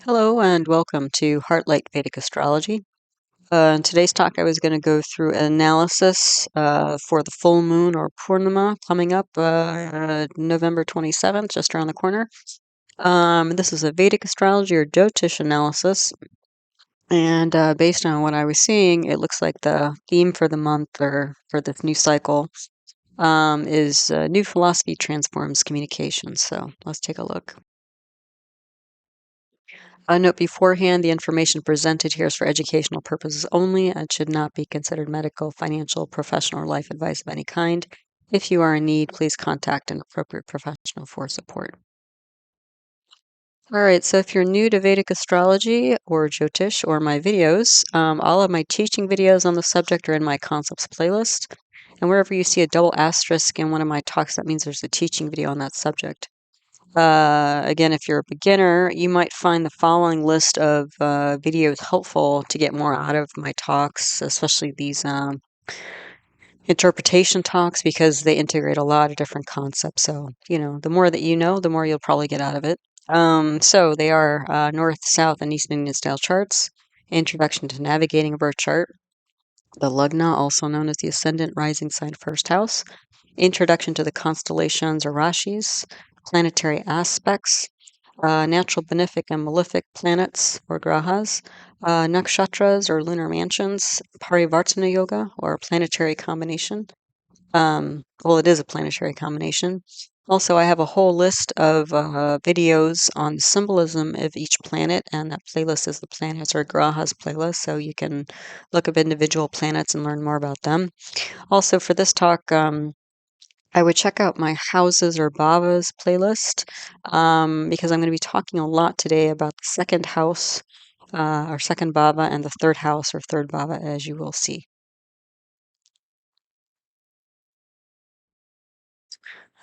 Hello and welcome to Heartlight Vedic Astrology. In today's talk, I was going to go through an analysis for the full moon or Purnima coming up November 27th, just around the corner. This is a Vedic astrology or Jyotish analysis, and based on what I was seeing, it looks like the theme for the month or for this new cycle is New Philosophy Transforms Communication. So let's take a look. A note beforehand, the information presented here is for educational purposes only and should not be considered medical, financial, professional, or life advice of any kind. If you are in need, please contact an appropriate professional for support. All right, so if you're new to Vedic astrology or Jyotish or my videos, all of my teaching videos on the subject are in my concepts playlist. And wherever you see a double asterisk in one of my talks, that means there's a teaching video on that subject. Again, if you're a beginner, you might find the following list of videos helpful to get more out of my talks, especially these interpretation talks, because they integrate a lot of different concepts. So, the more that you know, the more you'll probably get out of it. So they are North, South, and East Indian style charts, Introduction to Navigating a Birth Chart, the Lagna, also known as the Ascendant, Rising Sign, First House, Introduction to the Constellations or Rashis, Planetary Aspects, Natural Benefic and Malefic Planets or Grahas, Nakshatras or Lunar Mansions, Parivartana Yoga or Planetary Combination. Well, it is a planetary combination. Also, I have a whole list of videos on the symbolism of each planet, and that playlist is the Planets or Grahas playlist, so you can look up individual planets and learn more about them. Also, for this talk, I would check out my houses or bhavas playlist because I'm going to be talking a lot today about the second house or second bhava and the third house or third bhava, as you will see.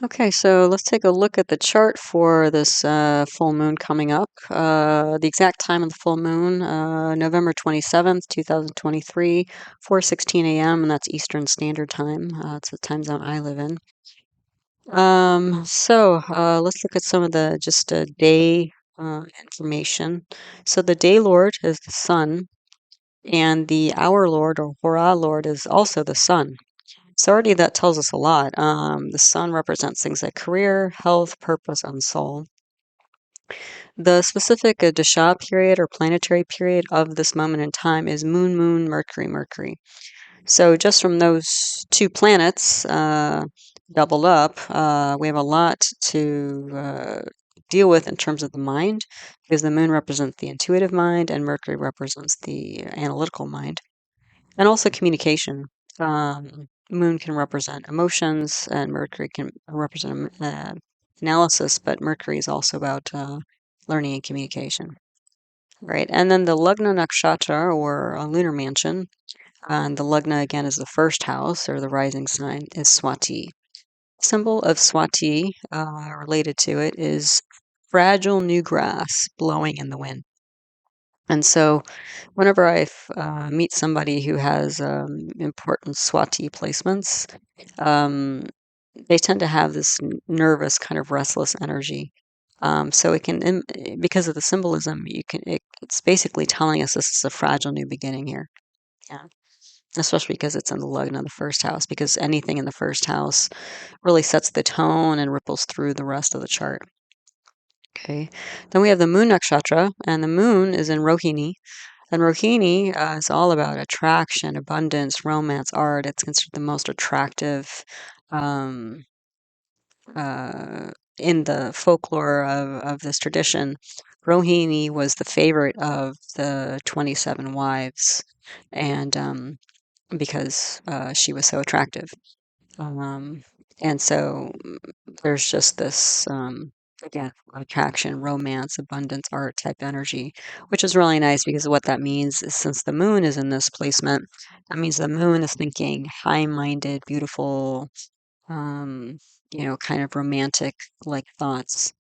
Okay, so let's take a look at the chart for this full moon coming up. The exact time of the full moon, November 27th, 2023, 4:16 a.m., and that's Eastern Standard Time. It's the time zone I live in. Let's look at some of the just day information. So the day lord is the sun, and the hour lord or hora lord is also the sun. So already that tells us a lot. The sun represents things like career, health, purpose, and soul. The specific dasha period or planetary period of this moment in time is moon, moon, Mercury, Mercury. So just from those two planets doubled up, we have a lot to deal with in terms of the mind, because the moon represents the intuitive mind and Mercury represents the analytical mind, and also communication. Moon can represent emotions, and Mercury can represent analysis, but Mercury is also about learning and communication. Right, and then the Lagna Nakshatra or a lunar mansion. And the Lagna again is the first house or the rising sign is Swati. Symbol of Swati related to it is fragile new grass blowing in the wind. And so whenever I meet somebody who has important Swati placements, um, they tend to have this nervous, kind of restless energy. So it can, because of the symbolism, it's basically telling us this is a fragile new beginning here. Yeah. Especially because it's in the Lugna, the first house, because anything in the first house really sets the tone and ripples through the rest of the chart. Okay. Then we have the moon nakshatra, and the moon is in Rohini. And Rohini is all about attraction, abundance, romance, art. It's considered the most attractive um, in the folklore of this tradition. Rohini was the favorite of the 27 wives, and because she was so attractive. Um, and so there's just this, again, attraction, romance, abundance, art type energy, which is really nice because what that means is since the moon is in this placement, that means the moon is thinking high minded, beautiful, um, kind of romantic like thoughts.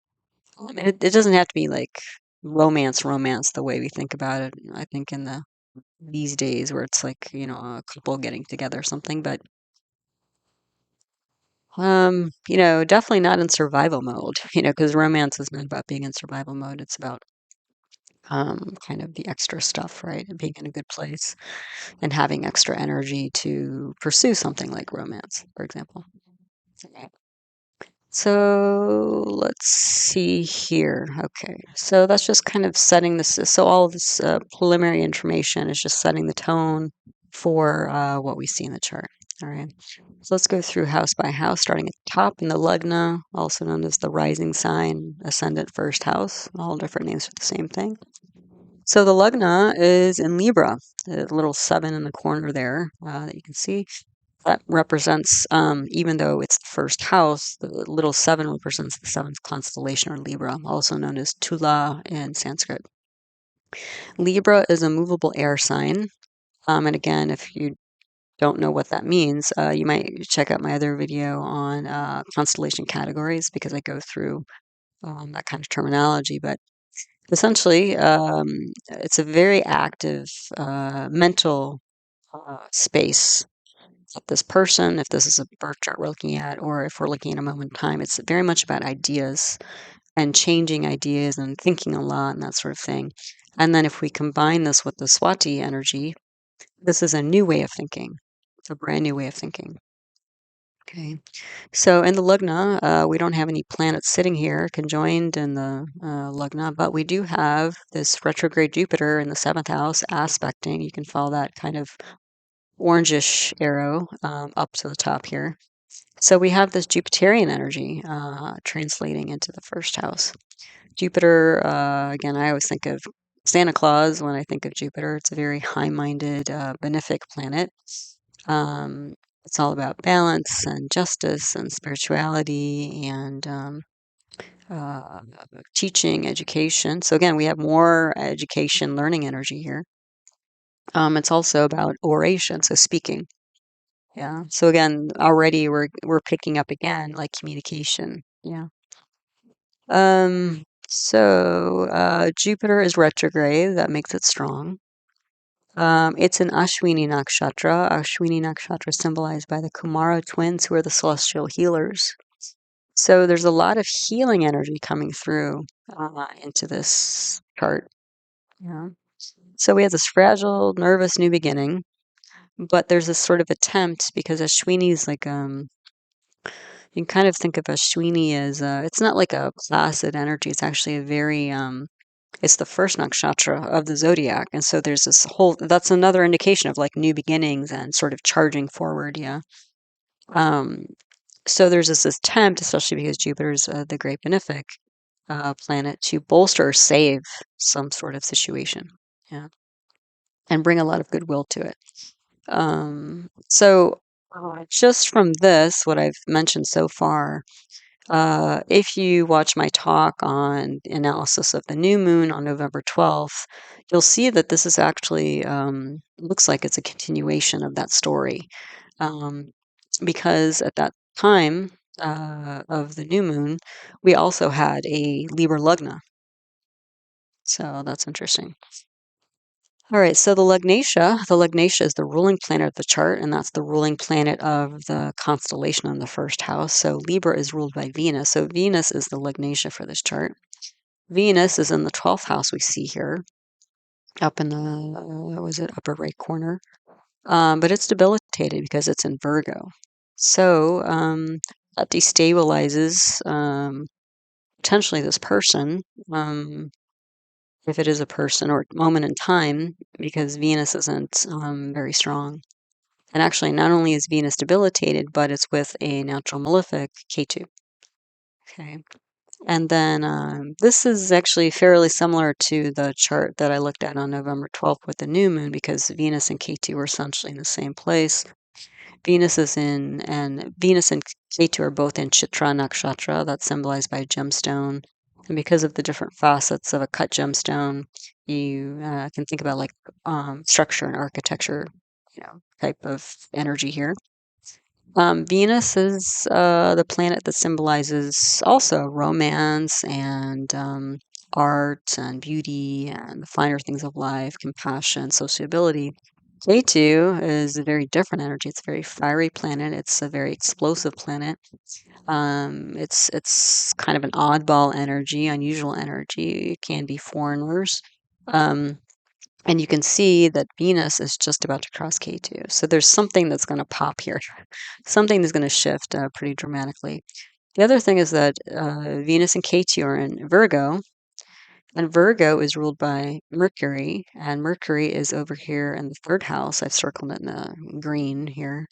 It doesn't have to be like romance the way we think about it. I think in these days where it's like, a couple getting together or something, but definitely not in survival mode, because romance is not about being in survival mode. It's about kind of the extra stuff, right? And being in a good place and having extra energy to pursue something like romance, for example. Okay. So let's see here. Okay, so that's just kind of setting this. So all of this preliminary information is just setting the tone for what we see in the chart. All right. So let's go through house by house, starting at the top in the Lagna, also known as the rising sign, ascendant first house, all different names for the same thing. So the Lagna is in Libra, the little 7 in the corner there that you can see. That represents, even though it's the first house, the little 7 represents the 7th constellation or Libra, also known as Tula in Sanskrit. Libra is a movable air sign. And again, if you don't know what that means, you might check out my other video on constellation categories because I go through that kind of terminology. But essentially, it's a very active mental space of this person, if this is a birth chart we're looking at, or if we're looking at a moment in time. It's very much about ideas and changing ideas and thinking a lot and that sort of thing. And then if we combine this with the Swati energy, this is a new way of thinking. It's a brand new way of thinking. Okay. So in the Lugna, we don't have any planets sitting here conjoined in the Lugna, but we do have this retrograde Jupiter in the 7th house aspecting. You can follow that kind of orangish arrow up to the top here. So we have this Jupiterian energy translating into the first house. Jupiter, again, I always think of Santa Claus when I think of Jupiter. It's a very high-minded, benefic planet. It's all about balance and justice and spirituality and uh, teaching, education. So again, we have more education, learning energy here. It's also about oration, so speaking. Yeah. So again, already we're picking up again like communication. Yeah. Jupiter is retrograde. That makes it strong. It's an Ashwini nakshatra. Ashwini nakshatra is symbolized by the Kumara twins, who are the celestial healers. So there's a lot of healing energy coming through into this chart. Yeah. So we have this fragile, nervous new beginning, but there's this sort of attempt because Ashwini is like you can kind of think of Ashwini as it's not like a placid energy. It's actually a very it's the first nakshatra of the zodiac, and so there's this whole. That's another indication of like new beginnings and sort of charging forward. Yeah. Um, so there's this attempt, especially because Jupiter's the great benefic planet, to bolster or save some sort of situation. Yeah, and bring a lot of goodwill to it. Just from this, what I've mentioned so far, if you watch my talk on analysis of the new moon on November 12th, you'll see that this is actually looks like it's a continuation of that story. Um, because at that time of the new moon, we also had a Libra Lugna. So that's interesting. All right, so the Lugnatia is the ruling planet of the chart, and that's the ruling planet of the constellation in the first house. So Libra is ruled by Venus. So Venus is the Lugnatia for this chart. Venus is in the 12th house we see here, up in the, was it upper right corner? But it's debilitated because it's in Virgo. So that destabilizes potentially this person. If it is a person or moment in time, because Venus isn't very strong. And actually, not only is Venus debilitated, but it's with a natural malefic, Ketu. Okay. And then this is actually fairly similar to the chart that I looked at on November 12th with the new moon, because Venus and Ketu are essentially in the same place. Venus and Ketu are both in Chitra nakshatra, that's symbolized by a gemstone. And because of the different facets of a cut gemstone, you can think about like structure and architecture, type of energy here. Venus is the planet that symbolizes also romance and art and beauty and the finer things of life, compassion, sociability. K2 is a very different energy. It's a very fiery planet. It's a very explosive planet. It's kind of an oddball energy, unusual energy. It can be foreigners. Um, and you can see that Venus is just about to cross K2. So there's something that's going to pop here. Something that's going to shift pretty dramatically. The other thing is that Venus and K2 are in Virgo, and Virgo is ruled by Mercury, and Mercury is over here in the third house. I've circled it in green here.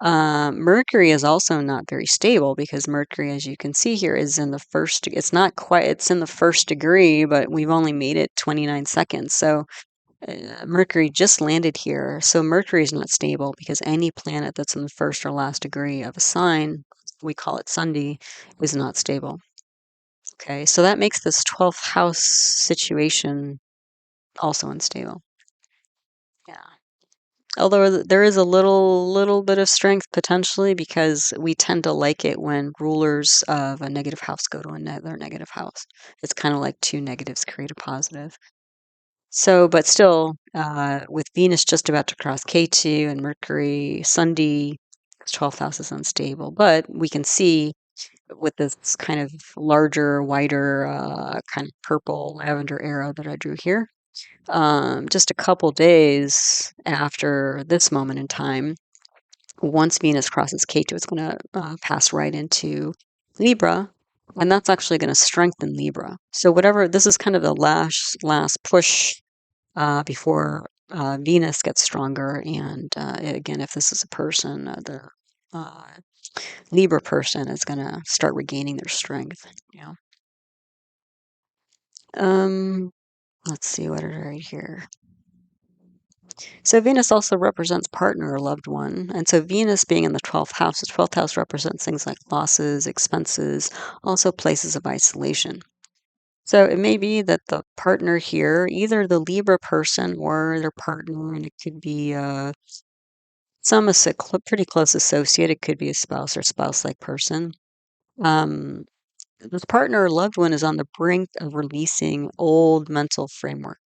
Mercury is also not very stable because Mercury, as you can see here, is in the first, it's not quite, it's in the first degree, but we've only made it 29 seconds. So Mercury just landed here. So Mercury is not stable because any planet that's in the first or last degree of a sign, we call it Sundi, is not stable. Okay, so that makes this 12th house situation also unstable. Yeah. Although there is a little bit of strength potentially because we tend to like it when rulers of a negative house go to another negative house. It's kind of like two negatives create a positive. So, but still, with Venus just about to cross K2 and Mercury, Sundi, 12th house is unstable. But we can see with this kind of larger, wider, kind of purple lavender arrow that I drew here, just a couple days after this moment in time, once Venus crosses K2, it's going to pass right into Libra, and that's actually going to strengthen Libra. So whatever, this is kind of the last push before Venus gets stronger. And again, if this is a person, the uh, Libra person is going to start regaining their strength. Yeah. Let's see what are right here. So Venus also represents partner or loved one. And so Venus being in the 12th house represents things like losses, expenses, also places of isolation. So it may be that the partner here, either the Libra person or their partner, and it could be pretty close associate. It could be a spouse or spouse-like person. Um, this partner or loved one is on the brink of releasing old mental framework.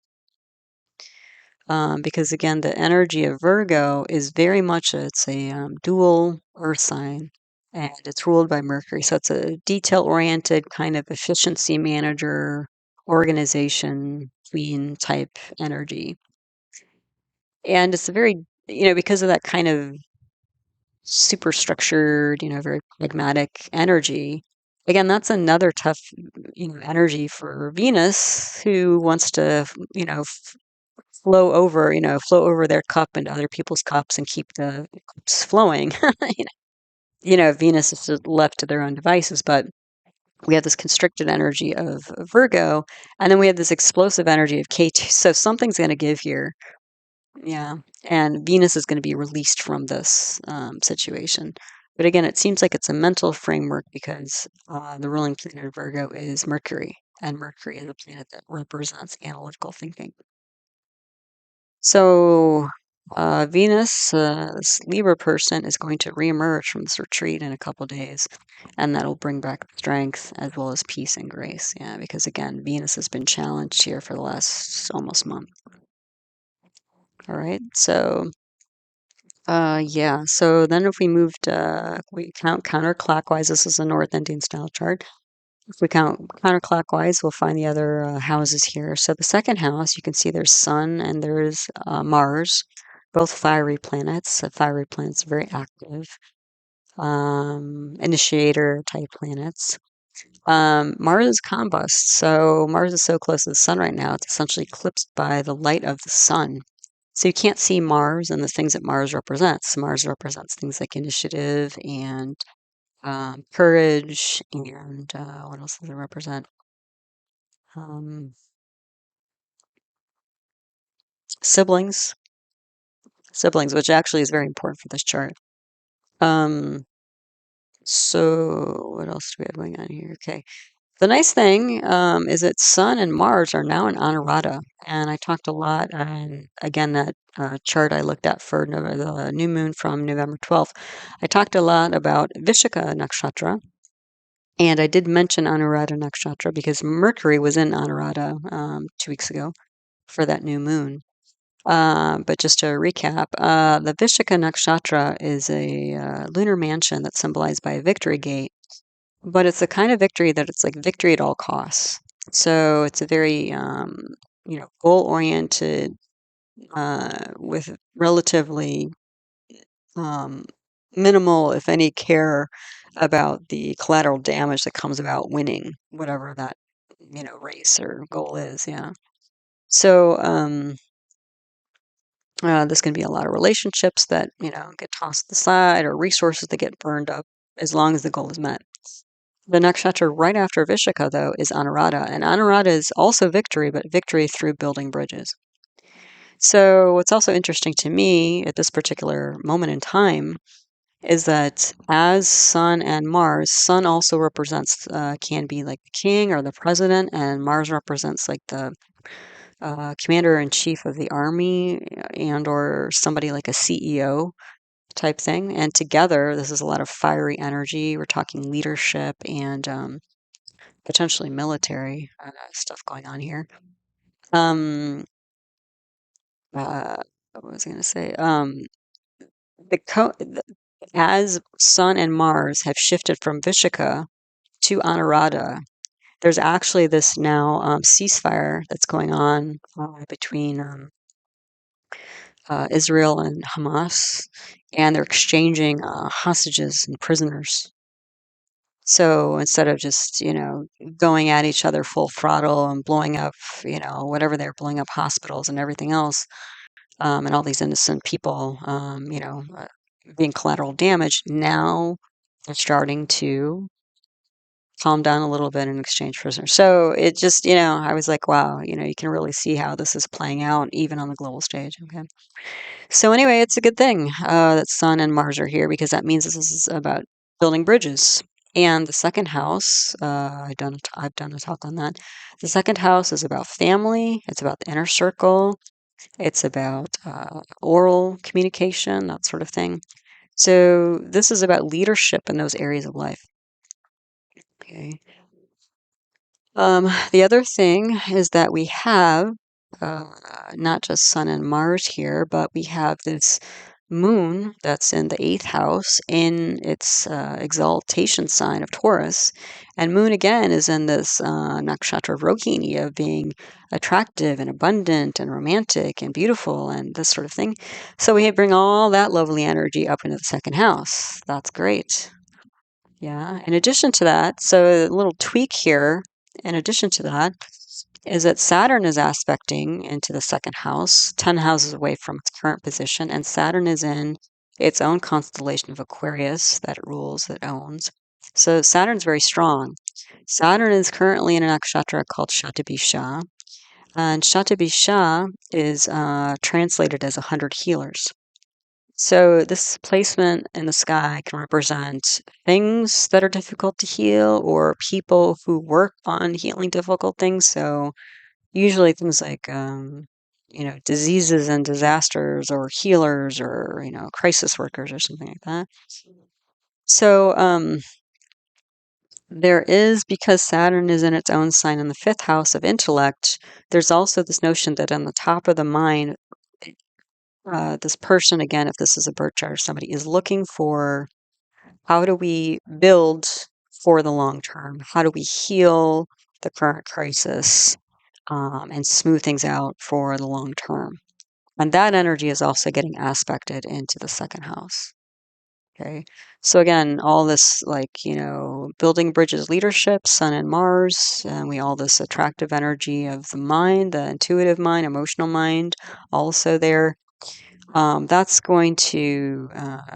Because again, the energy of Virgo is very much it's a dual earth sign, and it's ruled by Mercury. So it's a detail-oriented kind of efficiency manager, organization, queen type energy. And it's a very, because of that kind of super structured, very pragmatic energy. Again, that's another tough, energy for Venus, who wants to, flow over their cup into other people's cups and keep the cups flowing. Venus is just left to their own devices, but we have this constricted energy of Virgo, and then we have this explosive energy of K2. So something's going to give here. Yeah. And Venus is going to be released from this situation. But again, it seems like it's a mental framework because the ruling planet of Virgo is Mercury, and Mercury is a planet that represents analytical thinking. So Venus, this Libra person, is going to reemerge from this retreat in a couple days, and that'll bring back strength as well as peace and grace. Yeah, because again, Venus has been challenged here for the last almost month. All right, so yeah. So then if we moved, we count counterclockwise. This is a North Indian style chart. If we count counterclockwise, we'll find the other houses here. So the second house, you can see there's Sun and there's Mars, both fiery planets. Fiery planets are very active, initiator type planets. Mars is combust, so Mars is so close to the Sun right now, it's essentially eclipsed by the light of the Sun. So you can't see Mars and the things that Mars represents. Mars represents things like initiative and courage, and what else does it represent? Siblings, which actually is very important for this chart. Um, so what else do we have going on here? Okay. The nice thing is that Sun and Mars are now in Anuradha, and I talked a lot. Again, that chart I looked at for the new moon from November 12th, I talked a lot about Vishaka nakshatra, and I did mention Anuradha nakshatra because Mercury was in Anuradha 2 weeks ago for that new moon. But just to recap, the Vishaka nakshatra is a lunar mansion that's symbolized by a victory gate. But it's the kind of victory that it's like victory at all costs. So it's a very goal-oriented, with relatively minimal, if any, care about the collateral damage that comes about winning whatever that, race or goal is. Yeah. So, there's going to be a lot of relationships that, get tossed aside or resources that get burned up as long as the goal is met. The nakshatra right after Vishaka, though, is Anuradha. And Anuradha is also victory, but victory through building bridges. So, what's also interesting to me at this particular moment in time is that as Sun and Mars, Sun also represents, can be like the king or the president, and Mars represents like the commander-in-chief of the army and or somebody like a CEO type thing. And together, this is a lot of fiery energy. We're talking leadership and potentially military stuff going on here. Um, what was I going to say? As Sun and Mars have shifted from Vishaka to Anuradha, there's actually this now ceasefire that's going on between Israel and Hamas, and they're exchanging hostages and prisoners. So instead of just, going at each other full throttle and blowing up, whatever they're blowing up hospitals and everything else, and all these innocent people, being collateral damage, now they're starting to calm down a little bit and exchange prisoners. So it just, I was like, wow, you can really see how this is playing out even on the global stage. Okay. So anyway, it's a good thing that Sun and Mars are here because that means this is about building bridges. And the second house, I've done a talk on that. The second house is about family. It's about the inner circle. It's about oral communication, that sort of thing. So this is about leadership in those areas of life. Okay. The other thing is that we have uh, not just Sun and Mars here, but we have this moon that's in the eighth house in its exaltation sign of Taurus. And moon again is in this nakshatra of Rohini of being attractive and abundant and romantic and beautiful and this sort of thing. So we bring all that lovely energy up into the second house. That's great. Yeah. In addition to that, so a little tweak here, in addition to that, is that Saturn is aspecting into the second house, 10 houses away from its current position, and Saturn is in its own constellation of Aquarius that it rules, that it owns. So Saturn's very strong. Saturn is currently in a nakshatra called Satabhisha, and Satabhisha is translated as 100 healers. So this placement in the sky can represent things that are difficult to heal or people who work on healing difficult things. So usually things like, diseases and disasters or healers or, crisis workers or something like that. So there is, because Saturn is in its own sign in the fifth house of intellect, there's also this notion that on the top of the mind, this person, again, if this is a birth chart or somebody, is looking for how do we build for the long term? How do we heal the current crisis and smooth things out for the long term? And that energy is also getting aspected into the second house. Okay. So again, all this building bridges leadership, Sun and Mars, and we all this attractive energy of the mind, the intuitive mind, emotional mind, also there. That's going to,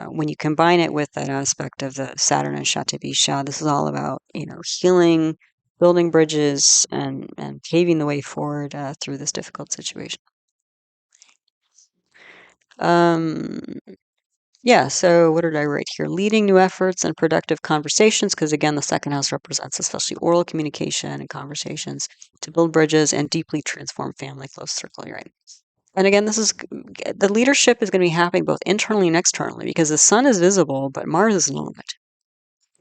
when you combine it with that aspect of the Saturn and Satabhisha, this is all about, healing, building bridges, and paving the way forward through this difficult situation. Um, yeah, so what did I write here? Leading new efforts and productive conversations, because again, the second house represents especially oral communication and conversations to build bridges and deeply transform family close circle, right? And again, the leadership is going to be happening both internally and externally because the sun is visible, but Mars is not.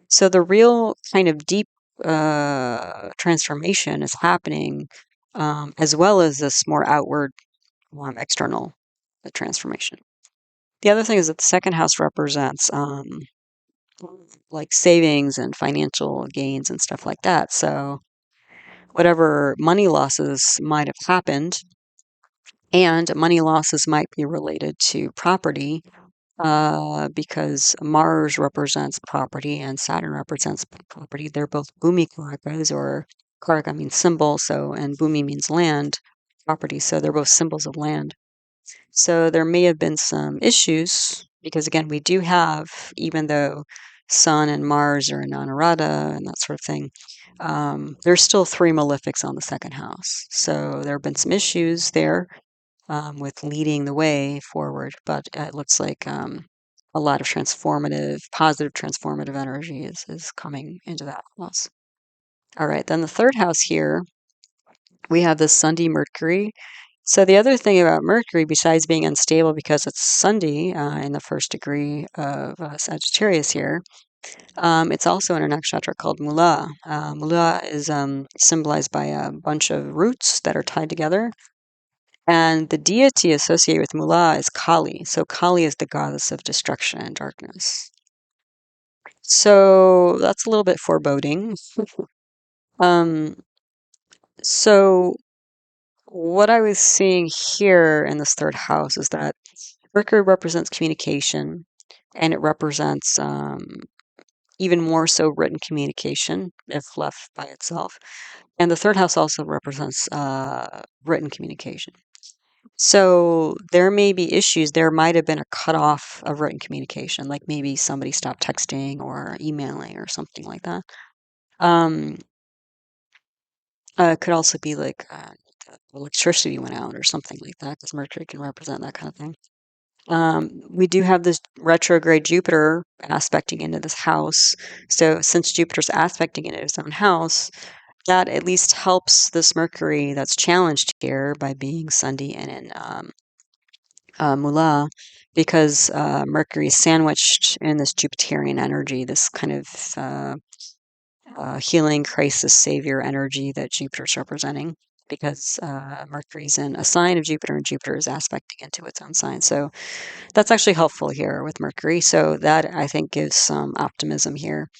So the real kind of deep transformation is happening, as well as this more outward, external transformation. The other thing is that the second house represents like savings and financial gains and stuff like that. So whatever money losses might have happened, and money losses might be related to property, because Mars represents property and Saturn represents property. They're both bhumi karakas, or karaka means symbol, so, and bhumi means land, property, so they're both symbols of land. So there may have been some issues because, again, we do have, even though Sun and Mars are in Anuradha and that sort of thing, there's still 3 malefics on the second house. So there have been some issues there, with leading the way forward, but it looks like a lot of positive transformative energy is coming into that house. All right, then the third house here, we have this Sunday Mercury. So the other thing about Mercury, besides being unstable because it's Sunday in the first degree of Sagittarius here, it's also in a nakshatra called Mula. Mula is symbolized by a bunch of roots that are tied together. And the deity associated with Mula is Kali. So Kali is the goddess of destruction and darkness. So that's a little bit foreboding. Um, so what I was seeing here in this third house is that Mercury represents communication, and it represents even more so written communication if left by itself. And the third house also represents written communication. So there may be issues. There might have been a cutoff of written communication, like maybe somebody stopped texting or emailing or something like that. It could also be like electricity went out or something like that, because Mercury can represent that kind of thing. We do have this retrograde Jupiter aspecting into this house. So since Jupiter's aspecting into its own house, that at least helps this Mercury that's challenged here by being Sunday and in Mula, because Mercury is sandwiched in this Jupiterian energy, this kind of healing, crisis, savior energy that Jupiter's representing, because Mercury's in a sign of Jupiter and Jupiter is aspecting into its own sign. So that's actually helpful here with Mercury. So that, I think, gives some optimism here.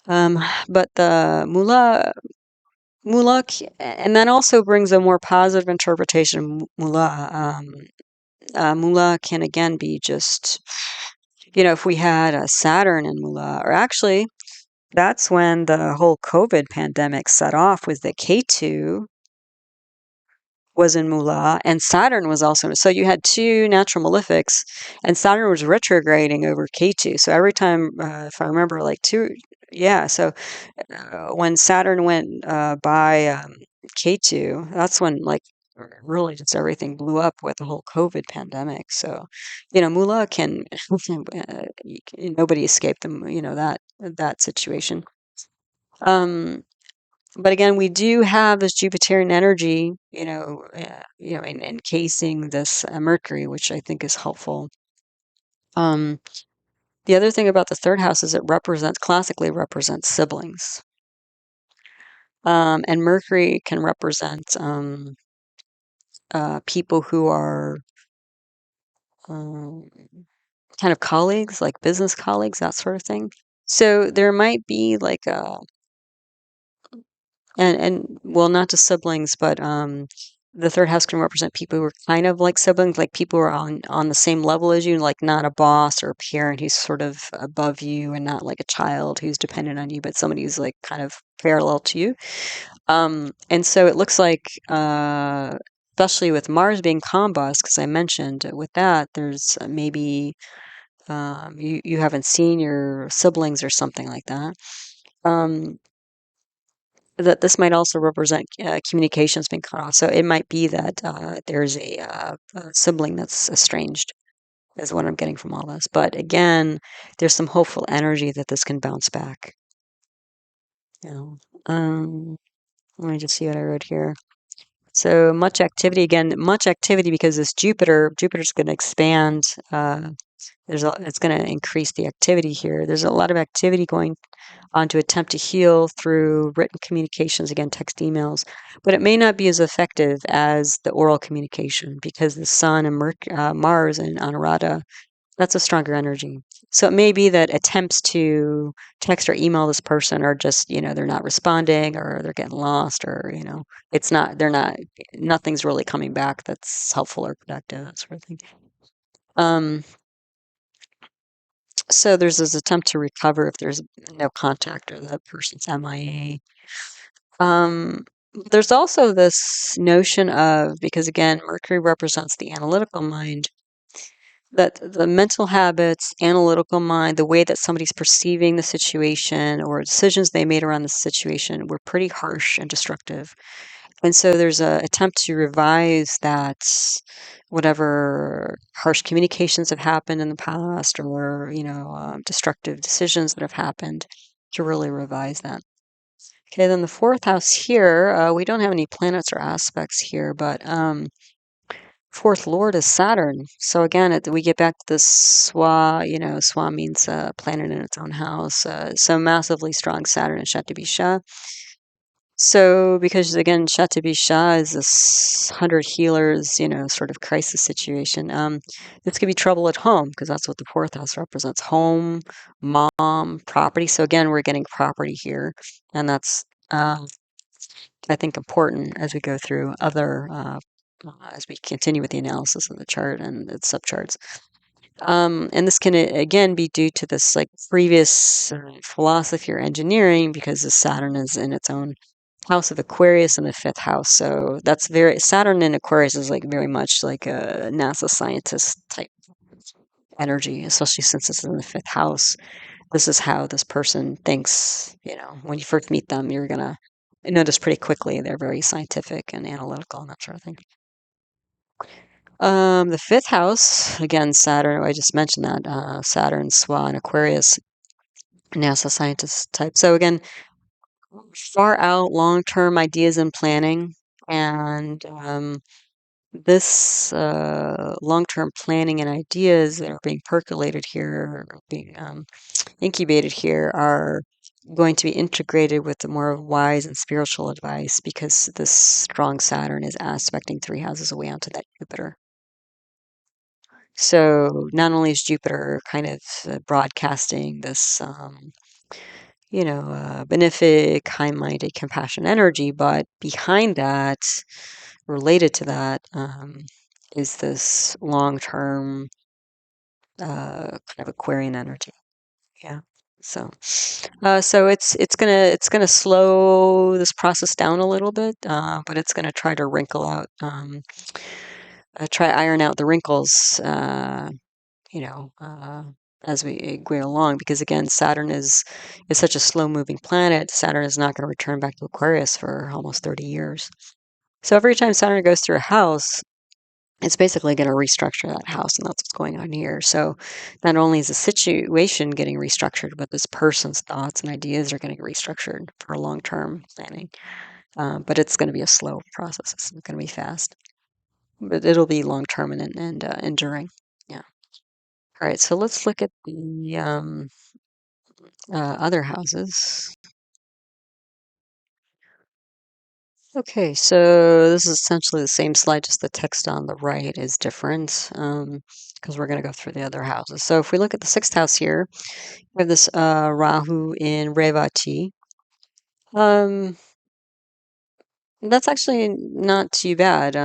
But the Mula, and that also brings a more positive interpretation of Mula. Mula can again be just, if we had a Saturn in Mula, or actually, that's when the whole COVID pandemic set off, was that Ketu was in Mula and Saturn was also. So you had 2 natural malefics, and Saturn was retrograding over Ketu. So every time, if I remember, like 2, yeah. So when Saturn went by Ketu, that's when really just everything blew up with the whole COVID pandemic. So, Mula can nobody escaped them, that situation. But again, we do have this Jupiterian energy, encasing this Mercury, which I think is helpful. The other thing about the third house is it classically represents siblings. And Mercury can represent people who are um, kind of colleagues, like business colleagues, that sort of thing. So there might be like and well, not just siblings, but the third house can represent people who are kind of like siblings, like people who are on the same level as you, like not a boss or a parent who's sort of above you, and not like a child who's dependent on you, but somebody who's like kind of parallel to you. And so it looks like, especially with Mars being combust, because I mentioned with that, there's maybe you haven't seen your siblings or something like that. That this might also represent communications being cut off. So it might be that there's a sibling that's estranged, is what I'm getting from all this. But again, there's some hopeful energy that this can bounce back. Let me just see what I wrote here. So much activity because this Jupiter's going to expand. It's going to increase the activity here. There's a lot of activity going on to attempt to heal through written communications, again, text, emails, but it may not be as effective as the oral communication, because the Sun and Mars and Anuradha, that's a stronger energy. So it may be that attempts to text or email this person are just, they're not responding, or they're getting lost, or, nothing's really coming back that's helpful or productive, that sort of thing. So there's this attempt to recover if there's no contact or the person's MIA. There's also this notion of, because again, Mercury represents the analytical mind, that the mental habits, analytical mind, the way that somebody's perceiving the situation or decisions they made around the situation were pretty harsh and destructive. And so there's a attempt to revise that, whatever harsh communications have happened in the past, or, destructive decisions that have happened, to really revise that. Okay, then the fourth house here, we don't have any planets or aspects here, but fourth lord is Saturn. So again, we get back to this Swa, Swa means planet in its own house. So massively strong Saturn and Satabhisha. So because again, Satabhisha is this 100 healers, sort of crisis situation. This could be trouble at home, because that's what the fourth house represents: home, mom, property. So again, we're getting property here, and that's I think important as we go through as we continue with the analysis of the chart and its subcharts. And this can again be due to this like previous philosophy or engineering, because the Saturn is in its own house of Aquarius in the fifth house. So that's Saturn in Aquarius is like very much like a NASA scientist type energy, especially since it's in the fifth house. This is how this person thinks. When you first meet them, you're gonna notice pretty quickly they're very scientific and analytical and that sort of thing. The fifth house, again, Saturn, I just mentioned that, Saturn, Swan, Aquarius, NASA scientist type. So again, far out, long-term ideas and planning. And this long-term planning and ideas that are being percolated here, or being incubated here, are going to be integrated with the more wise and spiritual advice, because this strong Saturn is aspecting 3 houses away onto that Jupiter. So not only is Jupiter kind of broadcasting this, benefic, high-minded, compassion energy, but behind that, related to that, is this long-term kind of Aquarian energy. Yeah. So it's gonna slow this process down a little bit, but it's gonna try to iron out the wrinkles, you know, uh, as we go along, because again, Saturn is such a slow-moving planet. Saturn is not going to return back to Aquarius for almost 30 years. So every time Saturn goes through a house, it's basically going to restructure that house, and that's what's going on here. So not only is the situation getting restructured, but this person's thoughts and ideas are getting restructured for long-term planning. But it's going to be a slow process. It's not going to be fast, but it'll be long-term and enduring. Yeah. All right, so let's look at the other houses. Okay, so this is essentially the same slide, just the text on the right is different, because we're going to go through the other houses. So if we look at the sixth house here, we have this Rahu in Revati. That's actually not too bad.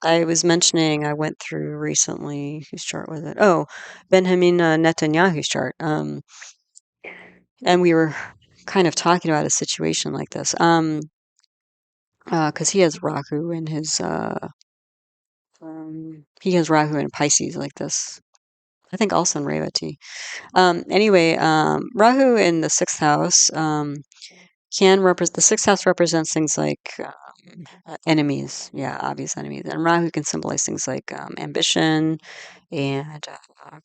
I was mentioning, I went through recently, whose chart was it? Oh, Benjamin Netanyahu's chart. And we were kind of talking about a situation like this. Because he has Rahu in his, he has Rahu in Pisces like this. I think also in Revati. Anyway, Rahu in the sixth house can represent, the sixth house represents things like enemies, yeah, obvious enemies. And Rahu can symbolize things like ambition and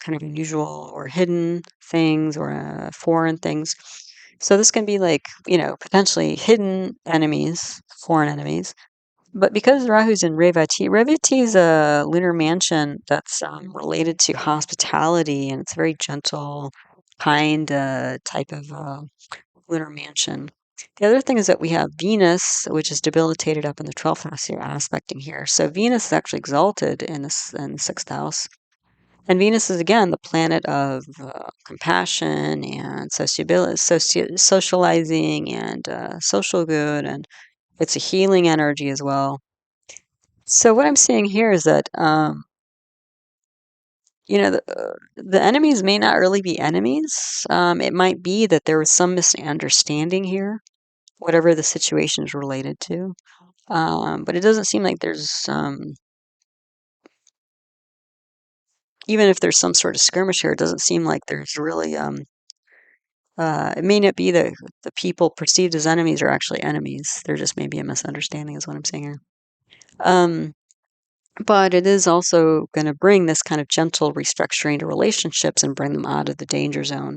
kind of unusual or hidden things, or foreign things. So this can be like, potentially hidden enemies, foreign enemies. But because Rahu's in Revati, Revati is a lunar mansion that's related to hospitality, and it's a very gentle, kind type of lunar mansion. The other thing is that we have Venus, which is debilitated up in the 12th house here, aspecting here. So Venus is actually exalted in the sixth house. And Venus is, again, the planet of compassion and socializing and social good, and it's a healing energy as well. So what I'm seeing here is that, the enemies may not really be enemies. It might be that there was some misunderstanding here, whatever the situation is related to. But it doesn't seem like there's, even if there's some sort of skirmish here, it doesn't seem like there's really, it may not be that the people perceived as enemies are actually enemies. There just may be a misunderstanding, is what I'm saying here. But it is also going to bring this kind of gentle restructuring to relationships and bring them out of the danger zone.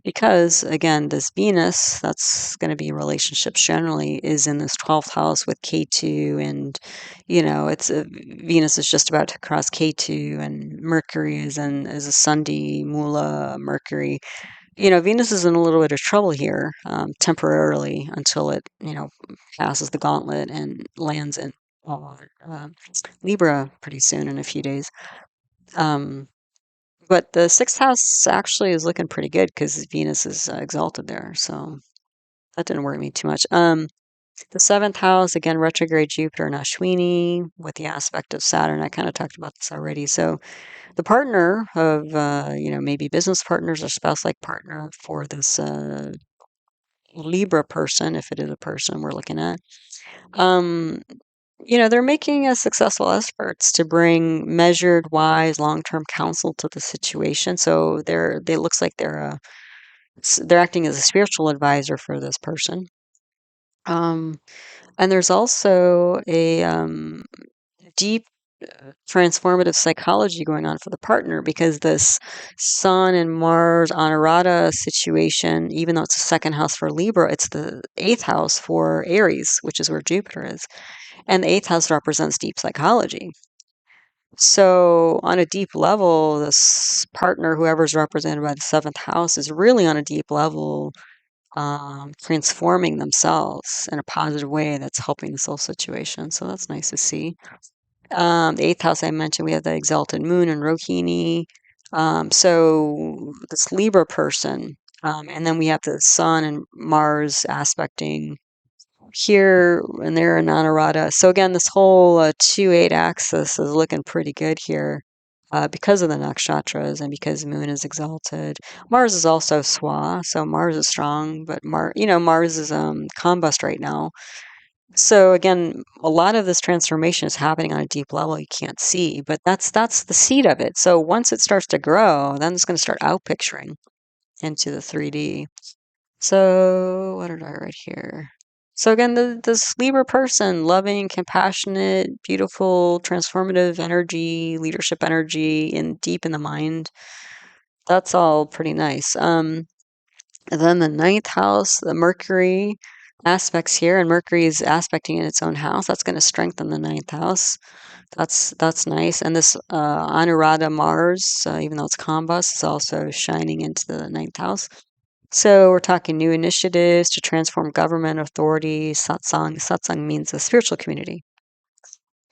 Because, again, this Venus, that's going to be relationships generally, is in this 12th house with K2. And, Venus is just about to cross K2, and Mercury is a Sunday, Mula, Mercury. Venus is in a little bit of trouble here, temporarily, until it, passes the gauntlet and lands in uh, Libra pretty soon, in a few days. But the sixth house actually is looking pretty good because Venus is exalted there, so that didn't worry me too much. The seventh house, again, retrograde Jupiter and Ashwini with the aspect of Saturn. I kind of talked about this already. So the partner of, maybe business partners or spouse-like partner for this Libra person, if it is a person we're looking at, um, they're making as successful efforts to bring measured, wise, long-term counsel to the situation. So they looks like they're acting as a spiritual advisor for this person. And there's also a deep transformative psychology going on for the partner, because this Sun and Mars Anuradha situation, even though it's the second house for Libra, it's the eighth house for Aries, which is where Jupiter is. And the eighth house represents deep psychology. So, on a deep level, this partner, whoever's represented by the seventh house, is really on a deep level transforming themselves in a positive way that's helping this whole situation. So, that's nice to see. The eighth house I mentioned, we have the exalted moon and Rohini. So, this Libra person, and then we have the Sun and Mars aspecting here, and there in Anuradha. So again, this whole 2-8 axis is looking pretty good here, because of the nakshatras and because Moon is exalted. Mars is also Swa, so Mars is strong, but Mars is combust right now. So again, a lot of this transformation is happening on a deep level you can't see, but that's the seed of it. So once it starts to grow, then it's going to start out picturing into the 3D. So what did I write here? So again, this Libra person, loving, compassionate, beautiful, transformative energy, leadership energy, and deep in the mind. That's all pretty nice. And then the ninth house, the Mercury aspects here, and Mercury is aspecting in its own house. That's going to strengthen the ninth house. That's nice. And this Anuradha Mars, even though it's combust, is also shining into the ninth house. So we're talking new initiatives to transform government, authority, satsang. Satsang means a spiritual community,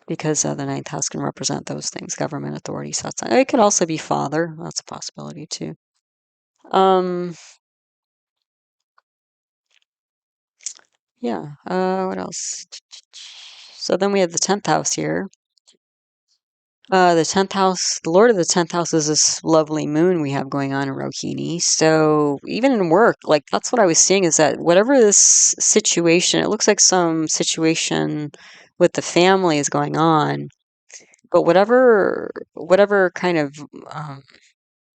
because the ninth house can represent those things: government, authority, satsang. It could also be father. That's a possibility too. Yeah. What else? So then we have the 10th house here. The 10th house, the Lord of the 10th house is this lovely moon we have going on in Rohini. So even in work, like that's what I was seeing, is that whatever this situation, it looks like some situation with the family is going on, but whatever kind of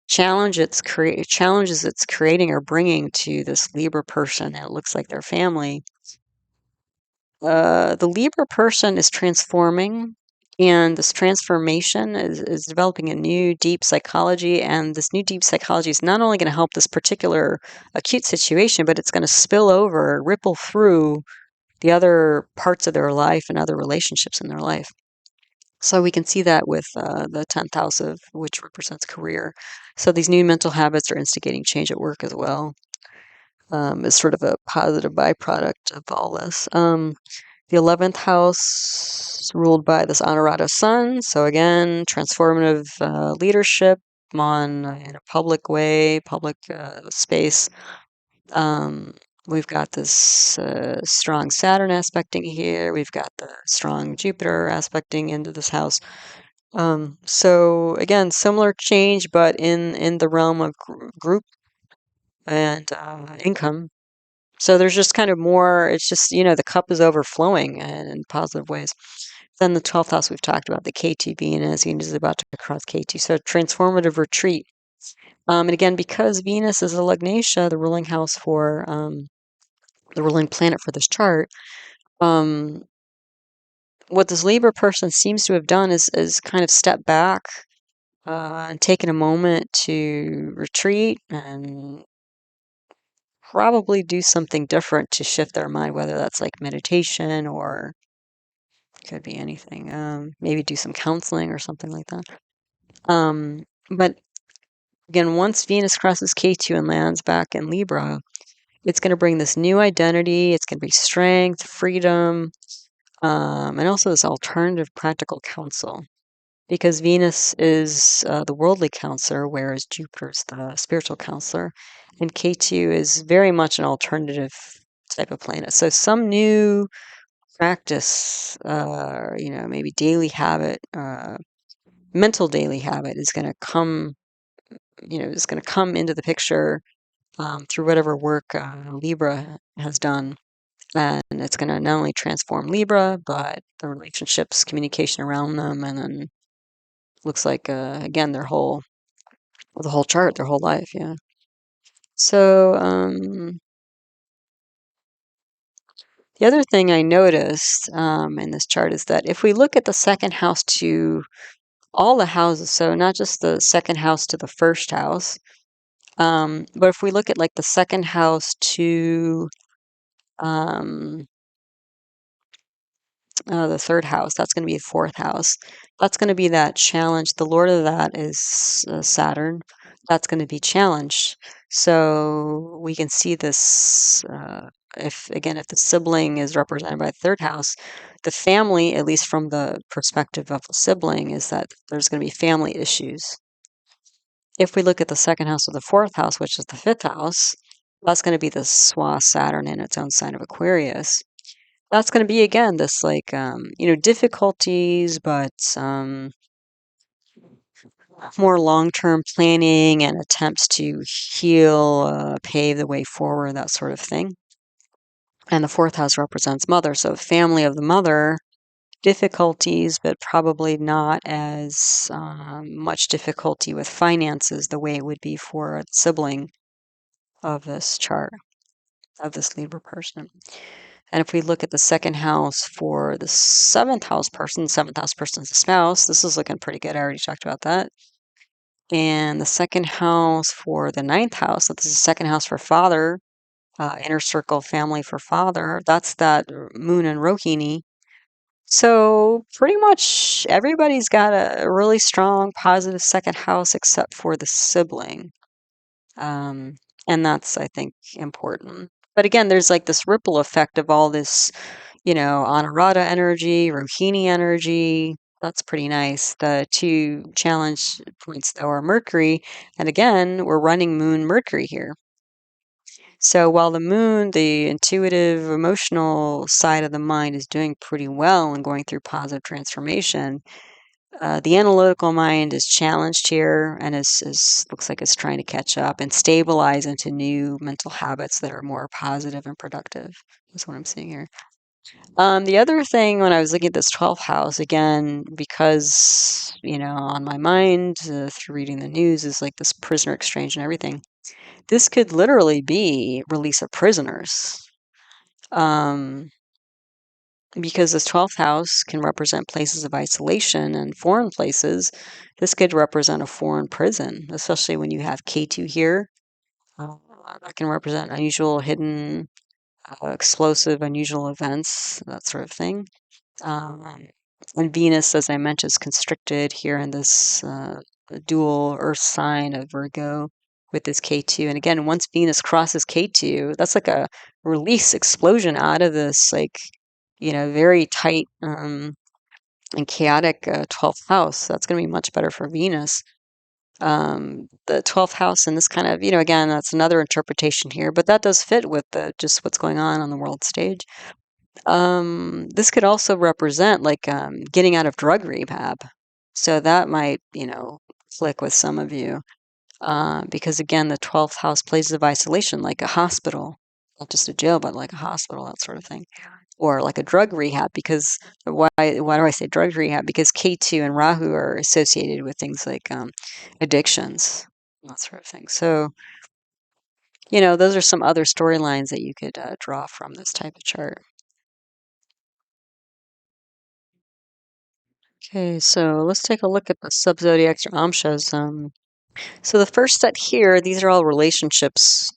challenges it's creating or bringing to this Libra person, it looks like their family. The Libra person is transforming, and this transformation is developing a new deep psychology. And this new deep psychology is not only going to help this particular acute situation, but it's going to spill over, ripple through the other parts of their life and other relationships in their life. So we can see that with the 10th house, of which represents career. So these new mental habits are instigating change at work as well. Is sort of a positive byproduct of all this. The 11th house ruled by this Anuradha sun. So again, transformative leadership, on in a public way, public space. We've got this strong Saturn aspecting here. We've got the strong Jupiter aspecting into this house. So again, similar change, but in the realm of group and income. So there's just kind of more, it's just, the cup is overflowing and in positive ways. Then the 12th house we've talked about, the K2 Venus is about to cross K2. So transformative retreat. And again, because Venus is a Lagnatia, the ruling house for the ruling planet for this chart, what this Libra person seems to have done is kind of step back and taken a moment to retreat and probably do something different to shift their mind, whether that's like meditation or could be anything. Maybe do some counseling or something like that. But again, once Venus crosses K2 and lands back in Libra, it's going to bring this new identity. It's going to be strength, freedom, and also this alternative practical counsel. Because Venus is the worldly counselor, whereas Jupiter's the spiritual counselor. And K2 is very much an alternative type of planet. So some new practice, maybe daily habit, mental daily habit is going to come, is going to come into the picture through whatever work Libra has done. And it's going to not only transform Libra, but the relationships, communication around them, and then looks like, again, the whole chart, their whole life, yeah. So the other thing I noticed in this chart is that if we look at the second house to all the houses, so not just the second house to the first house, but if we look at like the second house to the third house, that's going to be the fourth house. That's going to be that challenge. The lord of that is Saturn. That's going to be challenged. So we can see this, if the sibling is represented by the third house, the family, at least from the perspective of the sibling, is that there's going to be family issues. If we look at the second house or the fourth house, which is the fifth house, that's going to be the Swa Saturn in its own sign of Aquarius. That's going to be, again, this like, difficulties, but more long-term planning and attempts to heal, pave the way forward, that sort of thing. And the fourth house represents mother. So family of the mother, difficulties, but probably not as much difficulty with finances the way it would be for a sibling of this chart, of this Libra person. And if we look at the second house for the seventh house person is the spouse. This is looking pretty good. I already talked about that. And the second house for the ninth house, so this is the second house for father, inner circle family for father. That's that moon and Rohini. So pretty much everybody's got a really strong positive second house except for the sibling. And that's, I think, important. But again, there's like this ripple effect of all this, Anuradha energy, Rohini energy. That's pretty nice. The two challenge points, though, are Mercury. And again, we're running Moon Mercury here. So while the moon, the intuitive, emotional side of the mind is doing pretty well and going through positive transformation, the analytical mind is challenged here and looks like it's trying to catch up and stabilize into new mental habits that are more positive and productive. That's what I'm seeing here. The other thing when I was looking at this 12th house, again, because, on my mind through reading the news is like this prisoner exchange and everything. This could literally be release of prisoners. Because this 12th house can represent places of isolation and foreign places. This could represent a foreign prison, especially when you have K2 here. That can represent unusual, hidden, explosive, unusual events, that sort of thing. And Venus, as I mentioned, is constricted here in this dual Earth sign of Virgo with this K2. And again, once Venus crosses K2, that's like a release explosion out of this, like, very tight and chaotic 12th house. That's going to be much better for Venus. The 12th house, and this kind of, again, that's another interpretation here, but that does fit with just what's going on the world stage. This could also represent like getting out of drug rehab. So that might, click with some of you. Because again, the 12th house places of isolation, like a hospital, not just a jail, but like a hospital, that sort of thing. Or like a drug rehab, because why do I say drug rehab? Because K2 and Rahu are associated with things like addictions, that sort of thing. So, those are some other storylines that you could draw from this type of chart. Okay, so let's take a look at the subzodiacs or amshas. So the first set here, these are all relationships.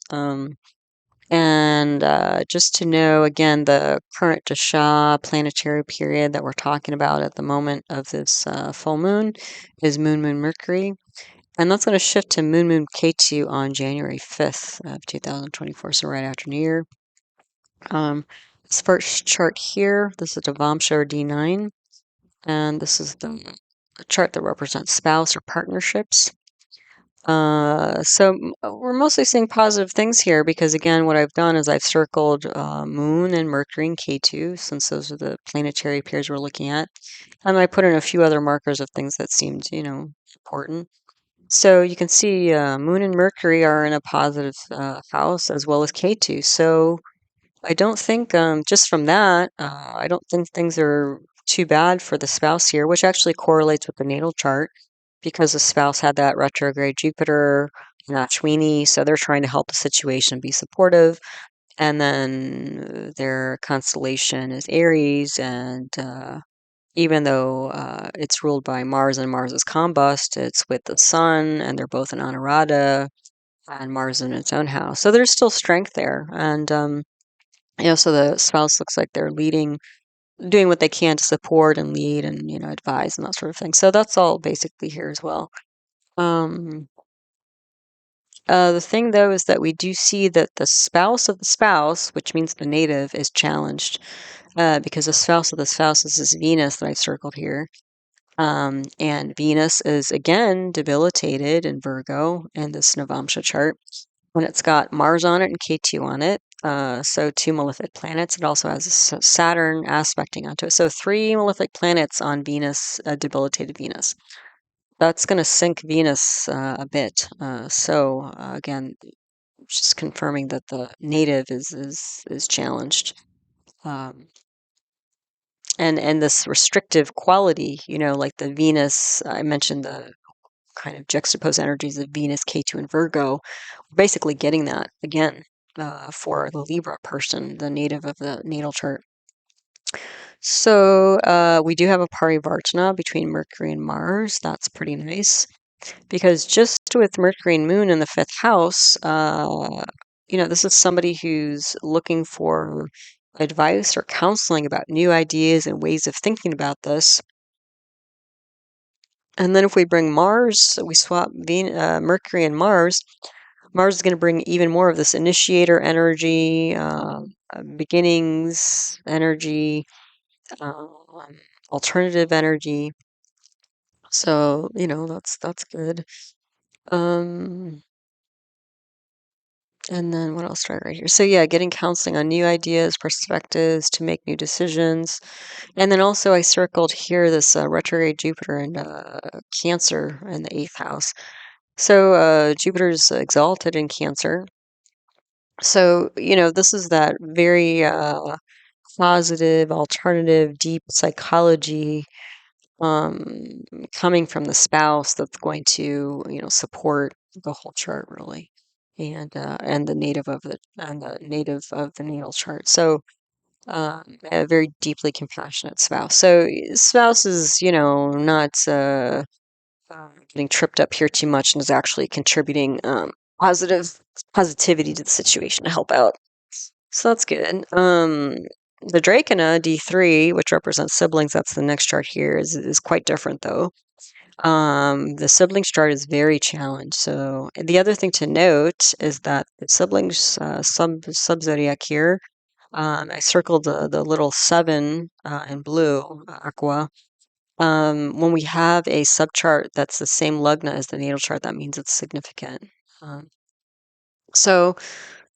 And just to know, again, the current dasha planetary period that we're talking about at the moment of this full moon is Moon Mercury. And that's going to shift to Moon Ketu on January 5th of 2024, so right after New Year. This first chart here, this is Devamsha or D9. And this is the chart that represents spouse or partnerships. So we're mostly seeing positive things here because, again, what I've done is I've circled Moon and Mercury and K2, since those are the planetary pairs we're looking at. And I put in a few other markers of things that seemed, important. So you can see Moon and Mercury are in a positive house as well as K2. So I don't think, just from that, I don't think things are too bad for the spouse here, which actually correlates with the natal chart because the spouse had that retrograde Jupiter and Ashwini, so they're trying to help the situation, be supportive. And then their constellation is Aries, and even though it's ruled by Mars and Mars is combust, it's with the Sun, and they're both in Anuradha, and Mars in its own house. So there's still strength there, and so the spouse looks like they're leading, doing what they can to support and lead and, advise and that sort of thing. So that's all basically here as well. Um, the thing, though, is that we do see that the spouse of the spouse, which means the native, is challenged because the spouse of the spouse is this Venus that I've circled here. And Venus is, again, debilitated in Virgo in this Navamsha chart. And it's got Mars on it and K2 on it. So two malefic planets. It also has Saturn aspecting onto it. So three malefic planets on Venus, debilitated Venus. That's going to sink Venus a bit. So again, just confirming that the native is challenged. And this restrictive quality, like the Venus, I mentioned the kind of juxtaposed energies of Venus, K2, and Virgo. We're basically getting that again for the Libra person, the native of the natal chart. So we do have a parivartana between Mercury and Mars. That's pretty nice because just with Mercury and Moon in the fifth house, this is somebody who's looking for advice or counseling about new ideas and ways of thinking about this. And then if we bring Mars, we swap Mercury and Mars. Mars is going to bring even more of this initiator energy, beginnings energy, um, alternative energy. So that's good. And then what else do I write here? So yeah, getting counseling on new ideas, perspectives to make new decisions. And then also I circled here this retrograde Jupiter and Cancer in the 8th house. So Jupiter's exalted in Cancer. So, this is that very positive, alternative, deep psychology um, coming from the spouse that's going to, support the whole chart really, and the native of the natal chart. So, a very deeply compassionate spouse. So, spouse is, not getting tripped up here too much and is actually contributing positivity to the situation to help out. So that's good. The Dracana D3, which represents siblings, that's the next chart here, is quite different though. The siblings chart is very challenged. So the other thing to note is that the siblings subzodiac here, I circled the little 7 in blue, aqua. When we have a subchart that's the same lugna as the natal chart, that means it's significant. So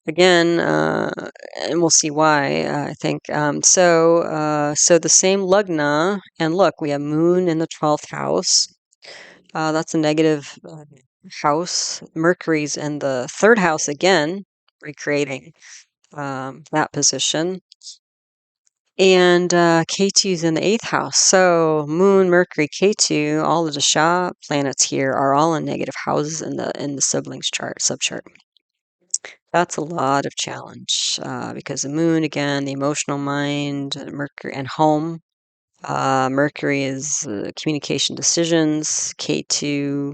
again, and we'll see why, I think. So the same lugna, and look, we have moon in the 12th house. That's a negative house. Mercury's in the 3rd house again, recreating that position. And K2's in the 8th house. So Moon, Mercury, K2, all of the Dasha planets here are all in negative houses in the siblings chart, subchart. That's a lot of challenge because the Moon, again, the emotional mind, Mercury, and home. Mercury is communication decisions. K2